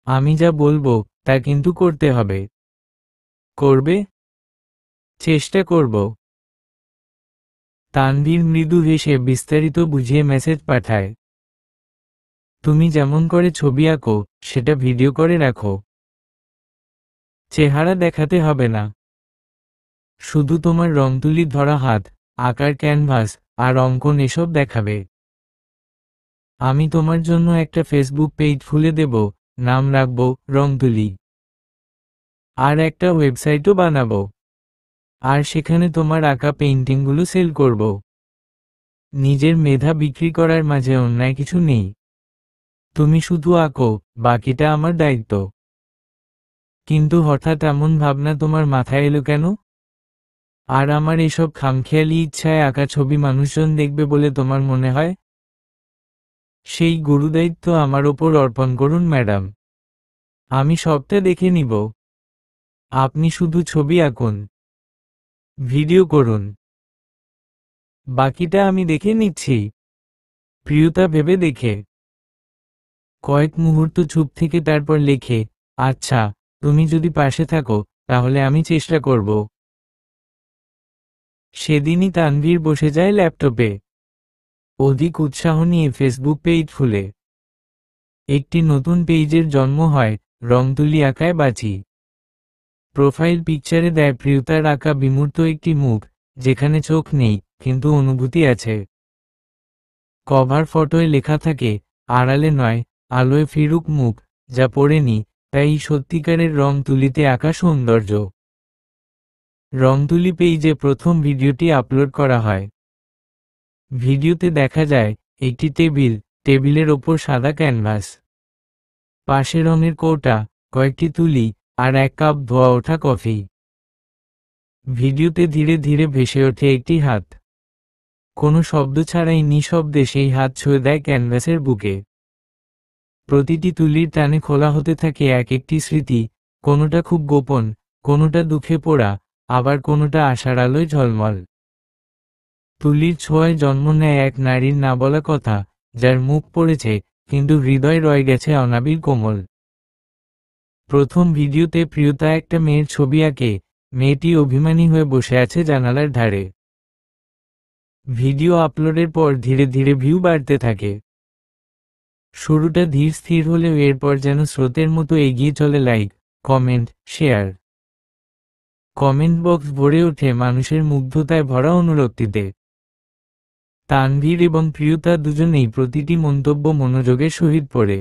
আমি যা বলবো তা কিন্তু করতে হবে। করবে? চেষ্টা করব। তানভীর মৃদু হেসে বিস্তারিত বুঝিয়ে মেসেজ পাঠায়। তুমি যেমন করে ছবি আঁকো, সেটা ভিডিও করে রাখো। চেহারা দেখাতে হবে না। শুধু তোমার রং তুলি ধরা হাত, আঁকার ক্যানভাস আর অঙ্কন এসব দেখাবে। আমি তোমার জন্য একটা ফেসবুক পেজ খুলে দেব, নাম রাখব রংতুলি। আর একটা ওয়েবসাইটও বানাবো। আর সেখানে তোমার আঁকা পেইন্টিংগুলো সেল করব। নিজের মেধা বিক্রি করার মাঝে অন্যায় কিছু নেই। তুমি শুধু আঁকো, বাকিটা আমার দায়িত্ব। কিন্তু হঠাৎ এমন ভাবনা তোমার মাথায় এলো কেন? আর আমার এসব খামখেয়ালি ইচ্ছায় আঁকা ছবি মানুষজন দেখবে বলে তোমার মনে হয়? সেই গুরুদায়িত্ব আমার ওপর অর্পণ করুন ম্যাডাম। আমি সবটা দেখে নিব। আপনি শুধু ছবি আঁকুন, ভিডিও করুন, বাকিটা আমি দেখে নিচ্ছি। প্রিয়তা ভেবে দেখে। কয়েক মুহূর্ত চুপ থেকে তারপর লেখে, আচ্ছা, তুমি যদি পাশে থাকো, তাহলে আমি চেষ্টা করব। সেদিনই তানভীর বসে যায় ল্যাপটপে। অধিক উৎসাহ নিয়ে ফেসবুক পেজ খুলে। একটি নতুন পেজের জন্ম হয়, রংতুলি আঁকায় বাঁচি। প্রোফাইল পিকচারে দেয় প্রিয়তার আঁকা বিমূর্ত একটি মুখ, যেখানে চোখ নেই, কিন্তু অনুভূতি আছে। কভার ফটোয় লেখা থাকে, আড়ালে নয়, আলোয় ফিরুক মুখ, যা পড়েনি, তাই সত্যিকারের রং তুলিতে আঁকা সৌন্দর্য। রংতুলি পেজে প্রথম ভিডিওটি আপলোড করা হয়। ভিডিওতে দেখা যায় একটি টেবিলের ওপর সাদা ক্যানভাস। পাশে রঙের কৌটা, কয়েকটি তুলি, আর এক কাপ ধোয়া ওঠা কফি। ভিডিওতে ধীরে ধীরে ভেসে ওঠে একটি হাত। কোনো শব্দ ছাড়াই নিঃশব্দে সেই হাত ছুঁয়ে দেয় ক্যানভাসের বুকে। প্রতিটি তুলির টানে খোলা হতে থাকে এক একটি স্মৃতি, কোনোটা খুব গোপন, কোনোটা দুঃখে পোড়া, আবার কোনোটা আশার আলোয় ঝলমল। তুলির ছোঁয়ায় জন্ম নেয় এক নারীর না বলা কথা, যার মুখ পড়েছে কিন্তু হৃদয় রয়ে গেছে অনাবিল কোমল। প্রথম ভিডিওতে প্রিয়তা একটা মেয়ের ছবি আঁকে, মেয়েটি অভিমানী হয়ে বসে আছে জানালার ধারে। ভিডিও আপলোডের পর ধীরে ধীরে ভিউ বাড়তে থাকে। শুরুটা ধীর স্থির হলেও এরপর যেন স্রোতের মতো এগিয়ে চলে like, comment, share. Comment box ভরে ওঠে মানুষের মুগ্ধতায় ভরা অনুরক্তিতে। তানভীর এবং প্রিয়তা দুজনেই প্রতিটি মন্তব্য মনোযোগের সহিত পড়ে।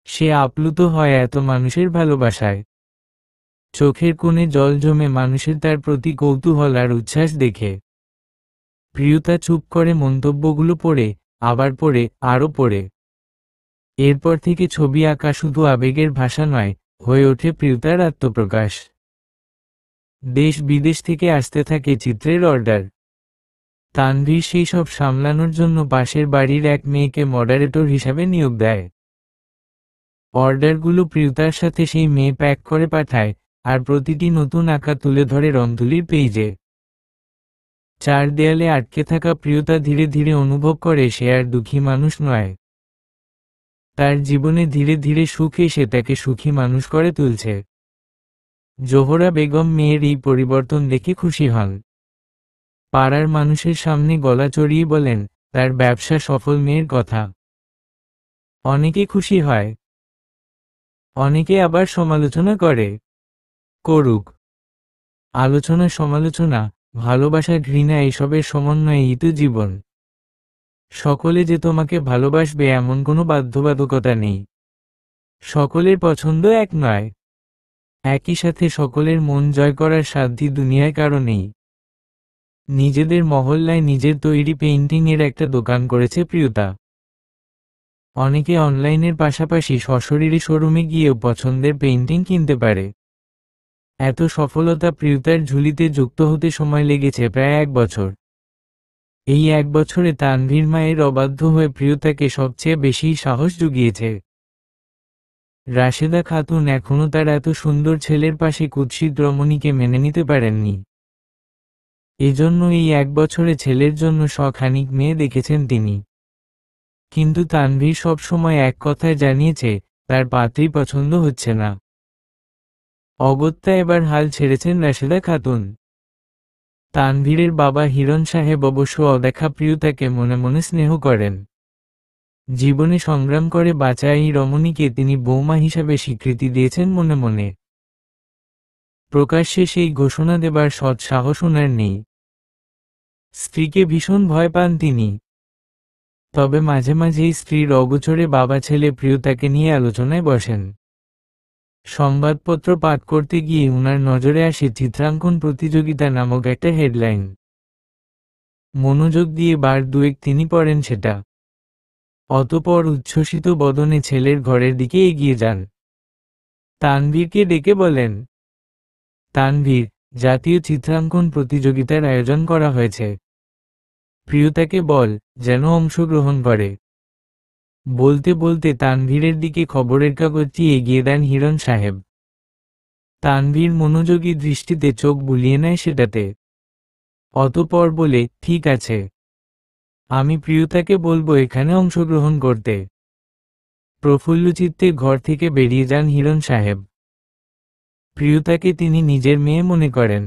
সে আপ্লুত হয় এত মানুষের ভালোবাসায়। চোখের কোণে জল জমে মানুষের তার প্রতি কৌতূহল আর উচ্ছ্বাস দেখে। প্রিয়তা চুপ করে মন্তব্যগুলো পড়ে, আবার পড়ে, আরও পড়ে। এরপর থেকে ছবি আঁকা শুধু আবেগের ভাষা নয়, হয়ে ওঠে প্রিয়তার আত্মপ্রকাশ। দেশ বিদেশ থেকে আসতে থাকে চিত্রের অর্ডার। তানভীর সেই সব সামলানোর জন্য পাশের বাড়ির এক মেয়েকে মডারেটর হিসাবে নিয়োগ দেয়। অর্ডারগুলো প্রিয়তার সাথে সেই মেয়ে প্যাক করে পাঠায়, আর প্রতিটি নতুন আঁকা তুলে ধরে রংতুলির পেইজে। চার দেয়ালে আটকে থাকা প্রিয়তা ধীরে ধীরে অনুভব করে সে আর দুঃখী মানুষ নয়। তার জীবনে ধীরে ধীরে সুখ এসে তাকে সুখী মানুষ করে তুলছে। জোহরা বেগম মেয়ের এই পরিবর্তন দেখে খুশি হন। পাড়ার মানুষের সামনে গলা চড়িয়ে বলেন তার ব্যবসা সফল মেয়ের কথা। অনেকে খুশি হয়, অনেকে আবার সমালোচনা করে। করুক। আলোচনা, সমালোচনা, ভালোবাসা, ঘৃণা, এসবের সমন্বয়েই তো জীবন। সকলে যে তোমাকে ভালোবাসবে এমন কোনো বাধ্যবাধকতা নেই। সকলের পছন্দ এক নয়। একই সাথে সকলের মন জয় করার সাধ্যি দুনিয়ায় কারো নেই। নিজেদের মহল্লায় নিজের তৈরি পেইন্টিংয়ের একটা দোকান করেছে প্রিয়তা। অনেকে অনলাইনের পাশাপাশি সশরীরে শোরুমে গিয়েও পছন্দের পেইন্টিং কিনতে পারে। এত সফলতা প্রিয়তার ঝুলিতে যুক্ত হতে সময় লেগেছে প্রায় 1 বছর। এই 1 বছরে তানভীর মায়ের অবাধ্য হয়ে প্রিয়তাকে সবচেয়ে বেশি সাহস জুগিয়েছে। রাশেদা খাতুন এখনও তার এত সুন্দর ছেলের পাশে কুৎসিত রমণীকে মেনে নিতে পারেননি। এজন্য এই 1 বছরে ছেলের জন্য শখানিক মেয়ে দেখেছেন তিনি। কিন্তু তানভীর সবসময় এক কথায় জানিয়েছে তার পাত্রী পছন্দ হচ্ছে না। অগত্যা এবার হাল ছেড়েছেন রাশেদা খাতুন। তানভীরের বাবা হিরণ সাহেব অবশ্য অদেখা প্রিয়তাকে মনে মনে স্নেহ করেন। জীবনে সংগ্রাম করে বাঁচা এই রমণীকে তিনি বৌমা হিসাবে স্বীকৃতি দিয়েছেন মনে মনে। প্রকাশ্যে সেই ঘোষণা দেবার সৎ সাহস ওনার নেই। স্ত্রীকে ভীষণ ভয় পান তিনি। তবে মাঝে মাঝেই স্ত্রীর অগোচরে বাবা ছেলে প্রিয়তাকে নিয়ে আলোচনায় বসেন। সংবাদপত্র পাঠ করতে গিয়ে উনার নজরে আসে চিত্রাঙ্কন প্রতিযোগিতা নামক একটা হেডলাইন। মনোযোগ দিয়ে বার দুয়েক তিনি পড়েন সেটা। অতঃপর উচ্ছ্বসিত বদনে ছেলের ঘরের দিকে এগিয়ে যান। তানভীরকে ডেকে বলেন, তানভীর, জাতীয় চিত্রাঙ্কন প্রতিযোগিতার আয়োজন করা হয়েছে। প্রিয়তাকে বল যেন অংশগ্রহণ করে। বলতে বলতে তানভীরের দিকে খবরের কাগজটি এগিয়ে দেন হিরণ সাহেব। তানভীর মনোযোগী দৃষ্টিতে চোখ বুলিয়ে নেয় সেটাতে। অতঃপর বলে, ঠিক আছে, আমি প্রিয়তাকে বলবো এখানে অংশগ্রহণ করতে। প্রফুল্লচিত্তে ঘর থেকে বেরিয়ে যান হিরণ সাহেব। প্রিয়তাকে তিনি নিজের মেয়ে মনে করেন।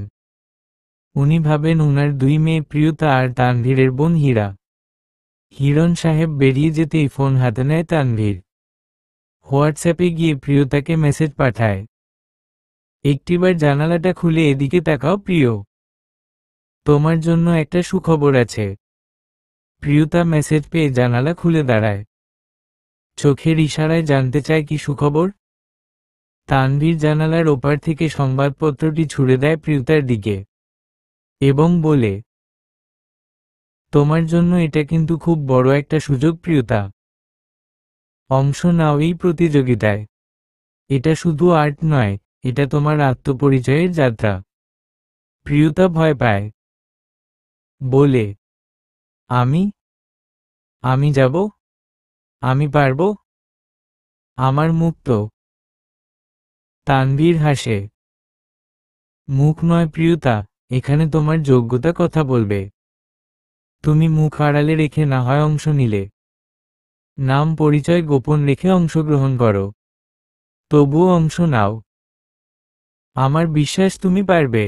উনি ভাবেন উনার 2 মেয়ে প্রিয়তা আর তানভীরের বোন হীরা। হিরণ সাহেব বেরিয়ে যেতেই ফোন হাতে নেয় তানভীর। হোয়াটসঅ্যাপে গিয়ে প্রিয়তাকে মেসেজ পাঠায়, একটিবার জানালাটা খুলে এদিকে তাকাও প্রিয়, তোমার জন্য একটা সুখবর আছে। প্রিয়তা মেসেজ পেয়ে জানালা খুলে দাঁড়ায়। চোখের ইশারায় জানতে চায় কি সুখবর। তানভীর জানালার ওপার থেকে সংবাদপত্রটি ছুড়ে দেয় প্রিয়তার দিকে এবং বলে, তোমার জন্য এটা কিন্তু খুব বড় একটা সুযোগ প্রিয়তা। অংশ নাও এই প্রতিযোগিতায়। এটা শুধু আর্ট নয়, এটা তোমার আত্মপরিচয়ের যাত্রা। প্রিয়তা ভয় পায়, বলে, আমি আমি যাব, আমি পারব, আমার মুখ তো। তানভীর হাসে, মুখ নয় প্রিয়তা, এখানে তোমার যোগ্যতা কথা বলবে। তুমি মুখ আড়ালে রেখে না হয় অংশ নিলে, নাম পরিচয় গোপন রেখে অংশগ্রহণ করো, তবুও অংশ নাও। আমার বিশ্বাস তুমি পারবে।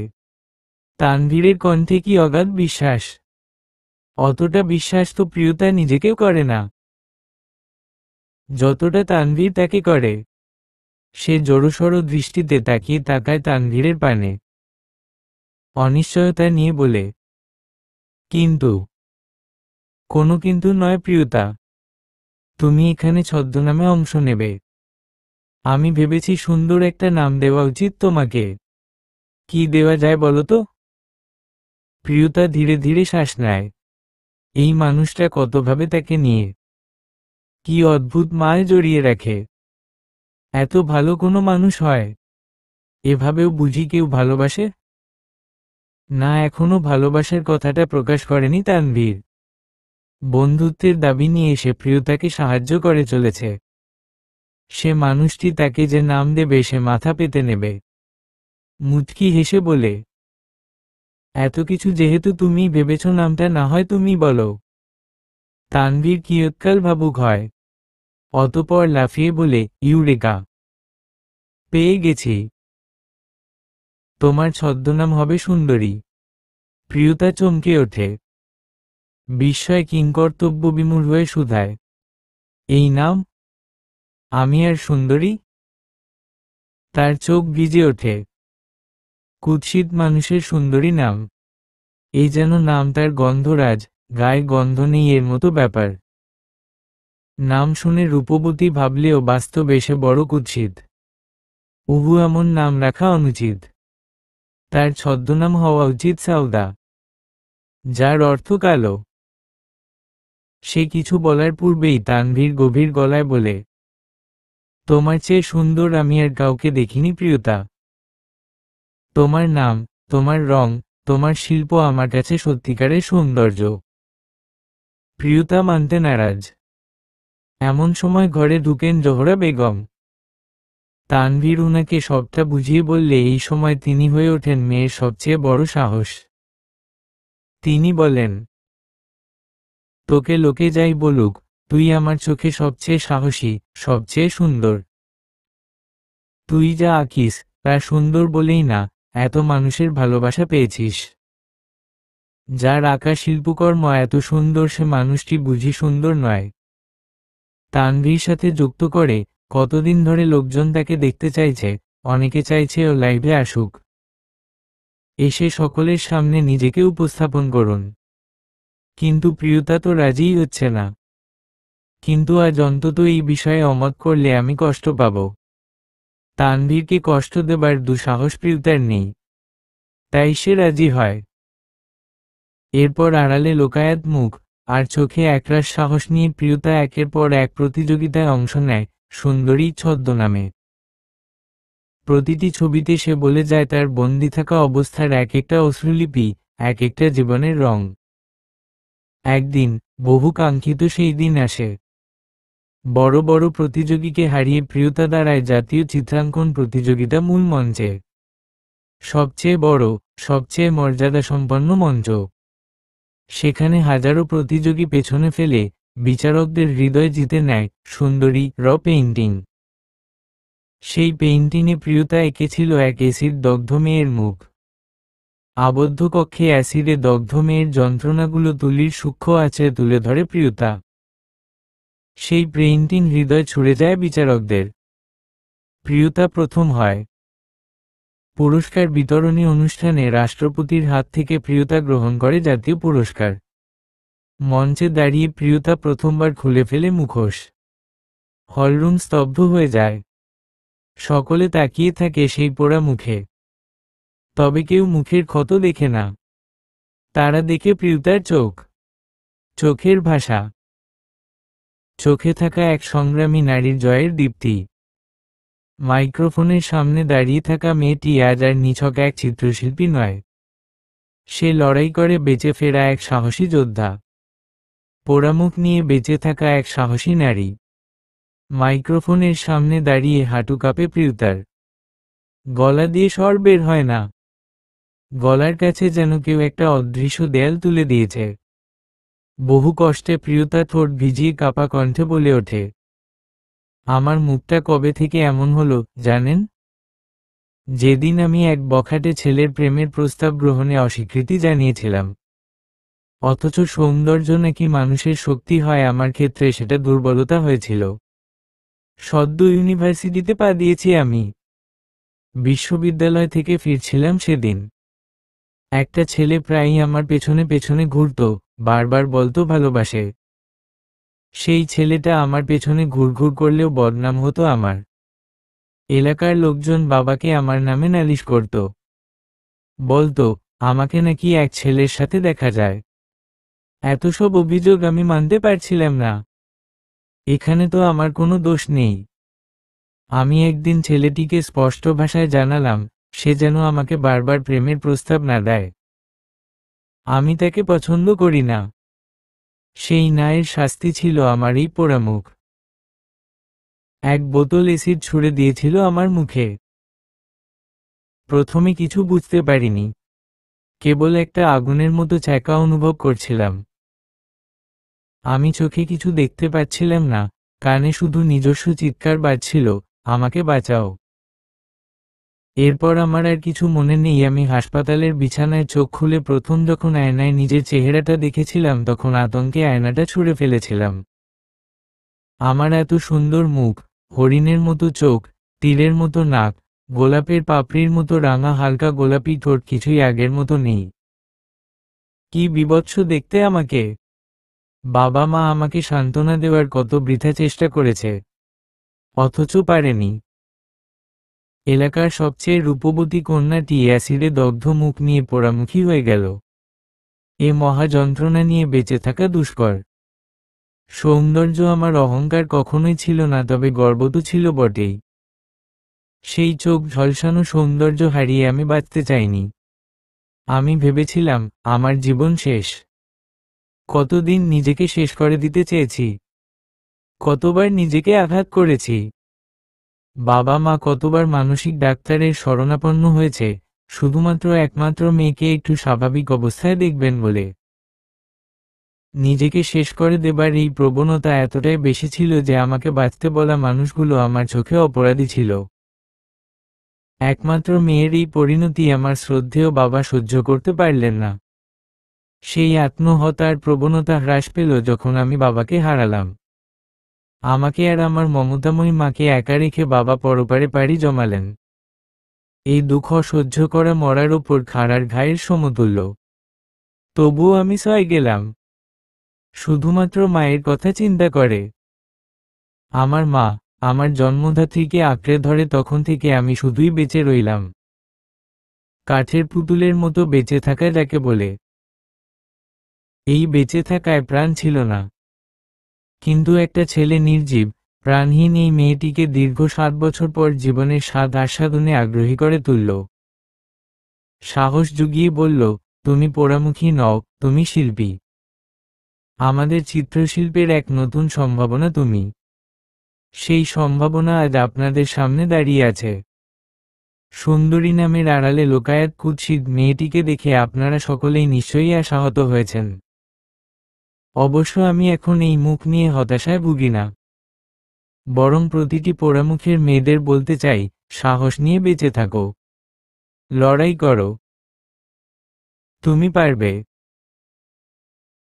তানভীরের কণ্ঠে কি অগাধ বিশ্বাস! অতটা বিশ্বাস তো প্রিয়তা নিজেকেও করে না, যতটা তানভীর তাকে করে। সে জোরসড় দৃষ্টিতে তাকায় তানভীরের পানে, অনিশ্চয়তা নিয়ে বলে, কিন্তু। কোনো কিন্তু নয় প্রিয়তা, তুমি এখানে ছদ্মনামে অংশ নেবে। আমি ভেবেছি সুন্দর একটা নাম দেওয়া উচিত তোমাকে। কি দেওয়া যায় বলো তো? প্রিয়তা ধীরে ধীরে শ্বাস নেয়। এই মানুষটা কতভাবে তাকে নিয়ে, কি অদ্ভুত মায় জড়িয়ে রাখে। এত ভালো কোনো মানুষ হয়? এভাবেও বুঝি কেউ ভালোবাসে না। এখনো ভালোবাসার কথাটা প্রকাশ করেনি তানভীর। বন্ধুত্বের দাবি নিয়ে সে প্রিয়তাকে সাহায্য করে চলেছে। সে মানুষটি তাকে যে নাম দেবে সে মাথা পেতে নেবে। মুচকি হেসে বলে, এত কিছু যেহেতু তুমি ভেবেছ, নামটা না হয় তুমি বলো। তানভীর কিয়ৎকাল ভাবুক হয়, অতপর লাফিয়ে বলে, ইউরেকা! পেয়ে গেছি। তোমার ছদ্মনাম হবে সুন্দরী। প্রিয়তা চমকে ওঠে, বিস্ময় কিংকর্তব্যবিমূঢ় হয়ে শুধায়, এই নাম? আমি আর সুন্দরী? তার চোখ ভিজে ওঠে। কুৎসিত মানুষের সুন্দরী নাম, এই যেন নাম তার গন্ধরাজ, গায়ে গন্ধ নেই এর মতো ব্যাপার। নাম শুনে রূপবতী ভাবলেও বাস্তবে সে বড় কুৎসিত। উহু এমন নাম রাখা অনুচিত। তার ছদ্মনাম হওয়া উচিত সাউদা, যার অর্থ কালো। সে কিছু বলার পূর্বেই তানভীর গভীর গলায় বলে, তোমার চেয়ে সুন্দর আমি আর কাউকে দেখিনি প্রিয়তা। তোমার নাম, তোমার রং, তোমার শিল্প আমার কাছে সত্যিকারের সৌন্দর্য। প্রিয়তা মানতে নারাজ। এমন সময় ঘরে ঢুকেন জোহরা বেগম। তানভীর উনাকে সবটা বুঝিয়ে বললে এই সময় তিনি হয়ে ওঠেন মেয়ের সবচেয়ে বড় সাহস। তিনি বলেন, তোকে লোকে যাই বলুক, তুই আমার চোখে সবচেয়ে সাহসী, সবচেয়ে সুন্দর। তুই যা আঁকিস তা সুন্দর বলেই না, এত মানুষের ভালোবাসা পেয়েছিস। যার আঁকা শিল্পকর্ম এত সুন্দর সে মানুষটি বুঝি সুন্দর নয়। তানভীর সাথে যুক্ত করে, কতদিন ধরে লোকজন তাকে দেখতে চাইছে, অনেকে চাইছে ও লাইভে আসুক। এসে সকলের সামনে নিজেকে উপস্থাপন করুন। কিন্তু প্রিয়তা তো রাজিই হচ্ছে না। কিন্তু আজ অন্তত এই বিষয়ে অমত করলে আমি কষ্ট পাব। তানভীরকে কষ্ট দেবার দুঃসাহস প্রিয়তার নেই, তাই সে রাজি হয়। এরপর আড়ালে লোকায়াত মুখ আর চোখে একরাশ সাহস নিয়ে প্রিয়তা একের পর এক প্রতিযোগিতায় অংশ নেয়, সুন্দরী ছদ্মনামে। প্রতিটি ছবিতে সে বলে যায় তার বন্দি থাকা অবস্থার এক একটা অশ্রুলিপি, এক একটা জীবনের রং। একদিন, বহু কাঙ্ক্ষিত সেই দিন আসে। বড় বড় প্রতিযোগীকে হারিয়ে প্রিয়তা দাঁড়ায় জাতীয় চিত্রাঙ্কন প্রতিযোগিতা মূল মঞ্চে। সবচেয়ে বড়, সবচেয়ে মর্যাদাসম্পন্ন মঞ্চ। সেখানে হাজারো প্রতিযোগী পেছনে ফেলে বিচারকদের হৃদয় জিতে নেয় সুন্দরী র পেইন্টিং। সেই পেইন্টিংয়ে প্রিয়তা এঁকেছিল এক এসিড দগ্ধ মেয়ের মুখ। আবদ্ধ কক্ষে অ্যাসিডে দগ্ধ মেয়ের যন্ত্রণাগুলো তুলির সূক্ষ্ম আছে তুলে ধরে প্রিয়তা। সেই পেইন্টিং হৃদয় ছুঁড়ে যায় বিচারকদের। প্রিয়তা প্রথম হয়। পুরস্কার বিতরণী অনুষ্ঠানে রাষ্ট্রপতির হাত থেকে প্রিয়তা গ্রহণ করে জাতীয় পুরস্কার। মঞ্চে দাঁড়িয়ে প্রিয়তা প্রথমবার খুলে ফেলে মুখোশ। হলরুম স্তব্ধ হয়ে যায়। সকলে তাকিয়ে থাকে সেই পোড়া মুখে। তবে কেউ মুখের ক্ষত দেখে না। তারা দেখে প্রিয়তার চোখ, চোখের ভাষা। চোখে থাকা এক সংগ্রামী নারীর জয়ের দীপ্তি। মাইক্রোফোনের সামনে দাঁড়িয়ে থাকা মেয়েটি আজ আর নিছক এক চিত্রশিল্পী নয়, সে লড়াই করে বেঁচে ফেরা এক সাহসী যোদ্ধা। পোড়ামুখ নিয়ে বেঁচে থাকা এক সাহসী নারী। মাইক্রোফোনের সামনে দাঁড়িয়ে হাঁটু কাঁপে প্রিয়তার। গলা দিয়ে স্বর বের হয় না, গলার কাছে যেন কেউ একটা অদৃশ্য দেয়াল তুলে দিয়েছে। বহু কষ্টে প্রিয়তা ঠোঁট ভিজিয়ে কাঁপা কণ্ঠে বলে ওঠে, আমার মুখটা কবে থেকে এমন হলো জানেন? যেদিন আমি এক বখাটে ছেলের প্রেমের প্রস্তাব গ্রহণে অস্বীকৃতি জানিয়েছিলাম। অথচ সৌন্দর্য নাকি মানুষের শক্তি হয়, আমার ক্ষেত্রে সেটা দুর্বলতা হয়েছিল। সদ্য ইউনিভার্সিটিতে পা দিয়েছি আমি। বিশ্ববিদ্যালয় থেকে ফিরছিলাম সেদিন। একটা ছেলে প্রায়ই আমার পেছনে পেছনে ঘুরত, বারবার বলতো ভালোবাসে। সেই ছেলেটা আমার পেছনে ঘুরঘুর করলেও বদনাম হতো আমার। এলাকার লোকজন বাবাকে আমার নামে নালিশ করত, বলতো আমাকে নাকি এক ছেলের সাথে দেখা যায়। এত সব অভিযোগ আমি মানতে পারছিলাম না। এখানে তো আমার কোনো দোষ নেই। আমি একদিন ছেলেটিকে স্পষ্ট ভাষায় জানালাম, সে যেন আমাকে বারবার প্রেমের প্রস্তাব না দেয়। আমি তাকে পছন্দ করি না। সেই নায়ের শাস্তি ছিল আমার এই পোড়ামুখ। এক বোতল এসিড ছুঁড়ে দিয়েছিল আমার মুখে। প্রথমে কিছু বুঝতে পারিনি, কেবল একটা আগুনের মতো ছ্যাঁকা অনুভব করছিলাম। আমি চোখে কিছু দেখতে পাচ্ছিলাম না, কানে শুধু নিজস্ব চিৎকার বাজছিল, আমাকে বাঁচাও। এরপর আমার আর কিছু মনে নেই। আমি হাসপাতালের বিছানায় চোখ খুলে প্রথম যখন আয়নায় নিজের চেহারাটা দেখেছিলাম তখন আতঙ্কে আয়নাটা ছুঁড়ে ফেলেছিলাম। আমার এত সুন্দর মুখ, হরিণের মতো চোখ, তীরের মতো নাক, গোলাপের পাপড়ির মতো রাঙা হালকা গোলাপি ঠোঁট কিছুই আগের মতো নেই। কি বিভৎস দেখতে আমাকে! বাবা মা আমাকে সান্ত্বনা দেওয়ার কত বৃথা চেষ্টা করেছে, অথচ পারেনি। এলাকার সবচেয়ে রূপবতী কন্যাটি অ্যাসিডে দগ্ধ মুখ নিয়ে পোড়ামুখী হয়ে গেল। এ মহা যন্ত্রণা নিয়ে বেঁচে থাকা দুষ্কর। সৌন্দর্য আমার অহংকার কখনোই ছিল না, তবে গর্ব তো ছিল বটেই। সেই চোখ ঝলসানো সৌন্দর্য হারিয়ে আমি বাঁচতে চাইনি। আমি ভেবেছিলাম আমার জীবন শেষ। কতদিন নিজেকে শেষ করে দিতে চেয়েছি, কতবার নিজেকে আঘাত করেছি। বাবা মা কতবার মানসিক ডাক্তারের শরণাপন্ন হয়েছে, শুধুমাত্র একমাত্র মেয়েকে একটু স্বাভাবিক অবস্থায় দেখবেন বলে। নিজেকে শেষ করে দেবার এই প্রবণতা এতটাই বেশি ছিল যে আমাকে বাঁচতে বলা মানুষগুলো আমার চোখে অপরাধী ছিল। একমাত্র মেয়ের এই পরিণতি আমার শ্রদ্ধেয় বাবা সহ্য করতে পারলেন না। সেই আত্মহত্যার প্রবণতা হ্রাস পেল যখন আমি বাবাকে হারালাম। আমাকে আর আমার মমতাময়ী মাকে একা রেখে বাবা পরপারে পাড়ি জমালেন। এই দুঃখ সহ্য করা মরার ওপর খাড়ার ঘায়ের সমতুল্য। তবুও আমি সয়ে গেলাম, শুধুমাত্র মায়ের কথা চিন্তা করে। আমার মা আমার জন্মদাত্রীকে আঁকড়ে ধরে তখন থেকে আমি শুধুই বেঁচে রইলাম। কাঠের পুতুলের মতো বেঁচে থাকা যাকে বলে। এই বেঁচে থাকায় প্রাণ ছিল না, কিন্তু একটা ছেলে নির্জীব প্রাণহীন এই মেয়েটিকে দীর্ঘ 7 বছর পর জীবনের স্বাদ আস্বাদনে আগ্রহী করে তুলল। সাহস জুগিয়ে বলল, তুমি পোড়ামুখী নও, তুমি শিল্পী। আমাদের চিত্রশিল্পের এক নতুন সম্ভাবনা তুমি। সেই সম্ভাবনা আজ আপনাদের সামনে দাঁড়িয়ে আছে। সুন্দরী নামের আড়ালে লোকায়াত কুৎসিত মেয়েটিকে দেখে আপনারা সকলেই নিশ্চয়ই আশাহত হয়েছেন। অবশ্য আমি এখন এই মুখ নিয়ে হতাশায় ভুগি না, বরং প্রতিটি পোড়ামুখের মেয়েদের বলতে চাই, সাহস নিয়ে বেঁচে থাকো, লড়াই করো। তুমি পারবে,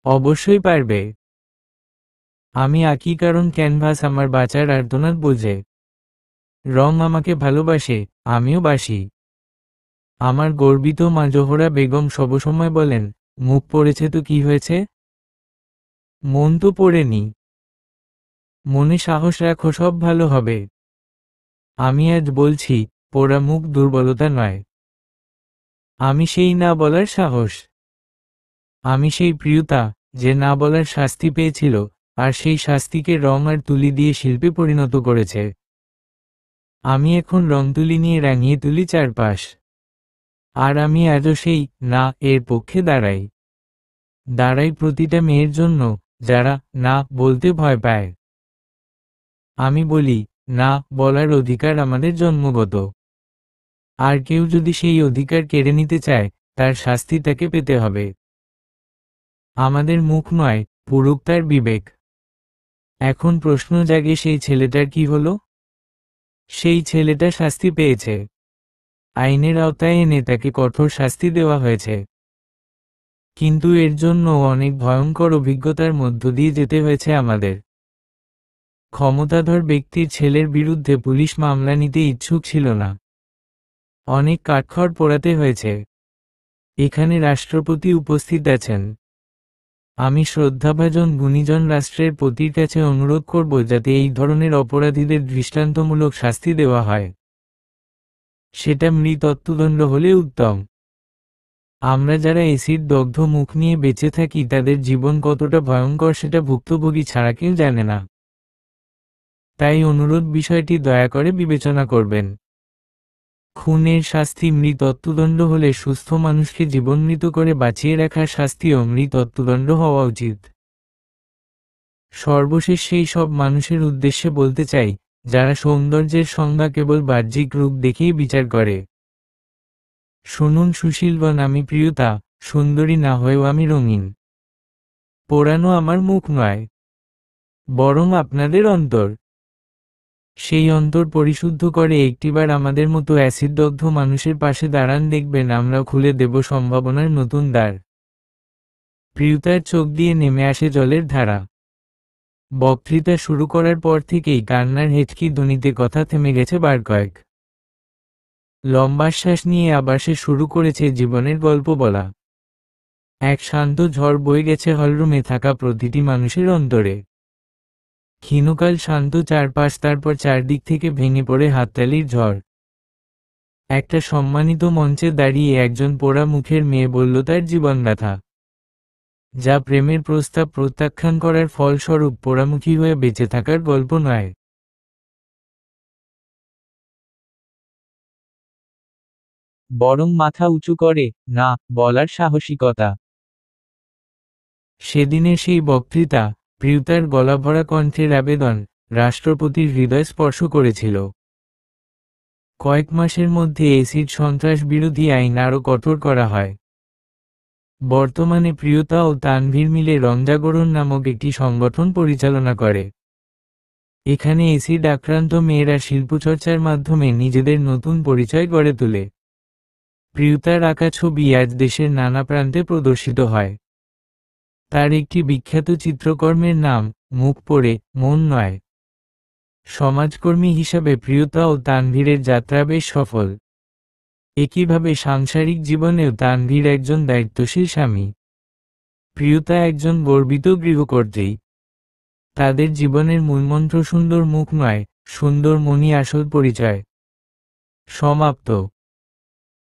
অবশ্যই পারবে। আমি আঁকি কারণ ক্যানভাস আমার বাঁচার আর্তনাদ বোঝে। রং আমাকে ভালোবাসে, আমিও বাসি। আমার গর্বিত মা জোহরা বেগম সবসময় বলেন, মুখ পড়েছে তো কি হয়েছে, মন তো পড়েনি। মনে সাহস রাখো, সব ভালো হবে। আমি আজ বলছি, পোড়া মুখ দুর্বলতা নয়। আমি সেই না বলার সাহস। আমি সেই প্রিয়তা যে না বলার শাস্তি পেয়েছিল, আর সেই শাস্তিকে রং আর তুলি দিয়ে শিল্পে পরিণত করেছে। আমি এখন রং তুলি নিয়ে রাঙিয়ে তুলি চারপাশ। আর আমি আজও সেই না এর পক্ষে দাঁড়াই প্রতিটা মেয়ের জন্য, যারা না বলতে ভয় পায়। আমি বলি, না বলার অধিকার আমাদের জন্মগত। আর কেউ যদি সেই অধিকার কেড়ে নিতে চায়, তার শাস্তি তাকে পেতে হবে। আমাদের মুখ নয়, পুরুক তার বিবেক। এখন প্রশ্ন জাগে, সেই ছেলেটার কি হলো? সেই ছেলেটা শাস্তি পেয়েছে। আইনের আওতায় এনে তাকে কঠোর শাস্তি দেওয়া হয়েছে। কিন্তু এর জন্য অনেক ভয়ঙ্কর অভিজ্ঞতার মধ্য দিয়ে যেতে হয়েছে আমাদের। ক্ষমতাধর ব্যক্তির ছেলের বিরুদ্ধে পুলিশ মামলা নিতে ইচ্ছুক ছিল না। অনেক কাঠখড় পোড়াতে হয়েছে। এখানে রাষ্ট্রপতি উপস্থিত আছেন। আমি শ্রদ্ধাভাজন গুণীজন রাষ্ট্রের পতির কাছে অনুরোধ করব যাতে এই ধরনের অপরাধীদের দৃষ্টান্তমূলক শাস্তি দেওয়া হয়। সেটা মৃত্যুদণ্ড হলে উত্তম। আমরা যারা এসিড দগ্ধ মুখ নিয়ে বেঁচে থাকি তাদের জীবন কতটা ভয়ঙ্কর সেটা ভুক্তভোগী ছাড়া কেউ জানে না। তাই অনুরোধ, বিষয়টি দয়া করে বিবেচনা করবেন। খুনের শাস্তি মৃত্যুদণ্ড হলে সুস্থ মানুষকে জীবনমৃত করে বাঁচিয়ে রাখার শাস্তিও মৃত্যুদণ্ড হওয়া উচিত। সর্বশেষ সেই সব মানুষের উদ্দেশ্যে বলতে চাই, যারা সৌন্দর্যের সংজ্ঞা কেবল বাহ্যিক রূপ দেখেই বিচার করে। শুনুন সুশীলগণ, আমি প্রিয়তা, সুন্দরী না হয়েও আমি রঙিন। পোড়ানো আমার মুখ নয়, বরং আপনাদের অন্তর। সেই অন্তর পরিশুদ্ধ করে একটিবার আমাদের মতো অ্যাসিডদগ্ধ মানুষের পাশে দাঁড়ান, দেখবেন আমরা খুলে দেব সম্ভাবনার নতুন দ্বার। প্রিয়তার চোখ দিয়ে নেমে আসে জলের ধারা। বক্তৃতা শুরু করার পর থেকেই কান্নার হেঁচকি ধ্বনিতে কথা থেমে গেছে বার কয়েক। লম্বা শ্বাস নিয়ে আবার সে শুরু করেছে জীবনের গল্প বলা। এক শান্ত ঝড় বয়ে গেছে হলরুমে থাকা প্রতিটি মানুষের অন্তরে। ক্ষীণকাল শান্ত চারপাশ, তারপর চারদিক থেকে ভেঙে পড়ে হাততালির ঝড়। একটা সম্মানিত মঞ্চে দাঁড়িয়ে একজন পোড়া মুখের মেয়ে বলল তার জীবনগাথা, যা প্রেমের প্রস্তাব প্রত্যাখ্যান করার ফলস্বরূপ পোড়ামুখী হয়ে বেঁচে থাকার গল্প নয়, বরং মাথা উঁচু করে না বলার সাহসিকতা। সেদিনের সেই বক্তৃতা, প্রিয়তার গলাভরা কণ্ঠের আবেদন, রাষ্ট্রপতির হৃদয় স্পর্শ করেছিল। কয়েক মাসের মধ্যে এসিড সন্ত্রাস বিরোধী আইন আরও কঠোর করা হয়। বর্তমানে প্রিয়তা ও তানভীর মিলে রংজাগরণ নামক একটি সংগঠন পরিচালনা করে। এখানে এসিড আক্রান্ত মেয়েরা শিল্পচর্চার মাধ্যমে নিজেদের নতুন পরিচয় গড়ে তোলে। প্রিয়তার আঁকা ছবি আজ দেশের নানা প্রান্তে প্রদর্শিত হয়। তার একটি বিখ্যাত চিত্রকর্মের নাম মুখ পড়ে মন নয়। সমাজকর্মী হিসাবে প্রিয়তা ও তানভীরের যাত্রা বেশ সফল। একইভাবে সাংসারিক জীবনেও তানভীর একজন দায়িত্বশীল স্বামী, প্রিয়তা একজন গর্বিত গৃহকর্ত্রী। তাদের জীবনের মূলমন্ত্র সুন্দর মুখ নয়, সুন্দর মনই আসল পরিচয়। সমাপ্ত।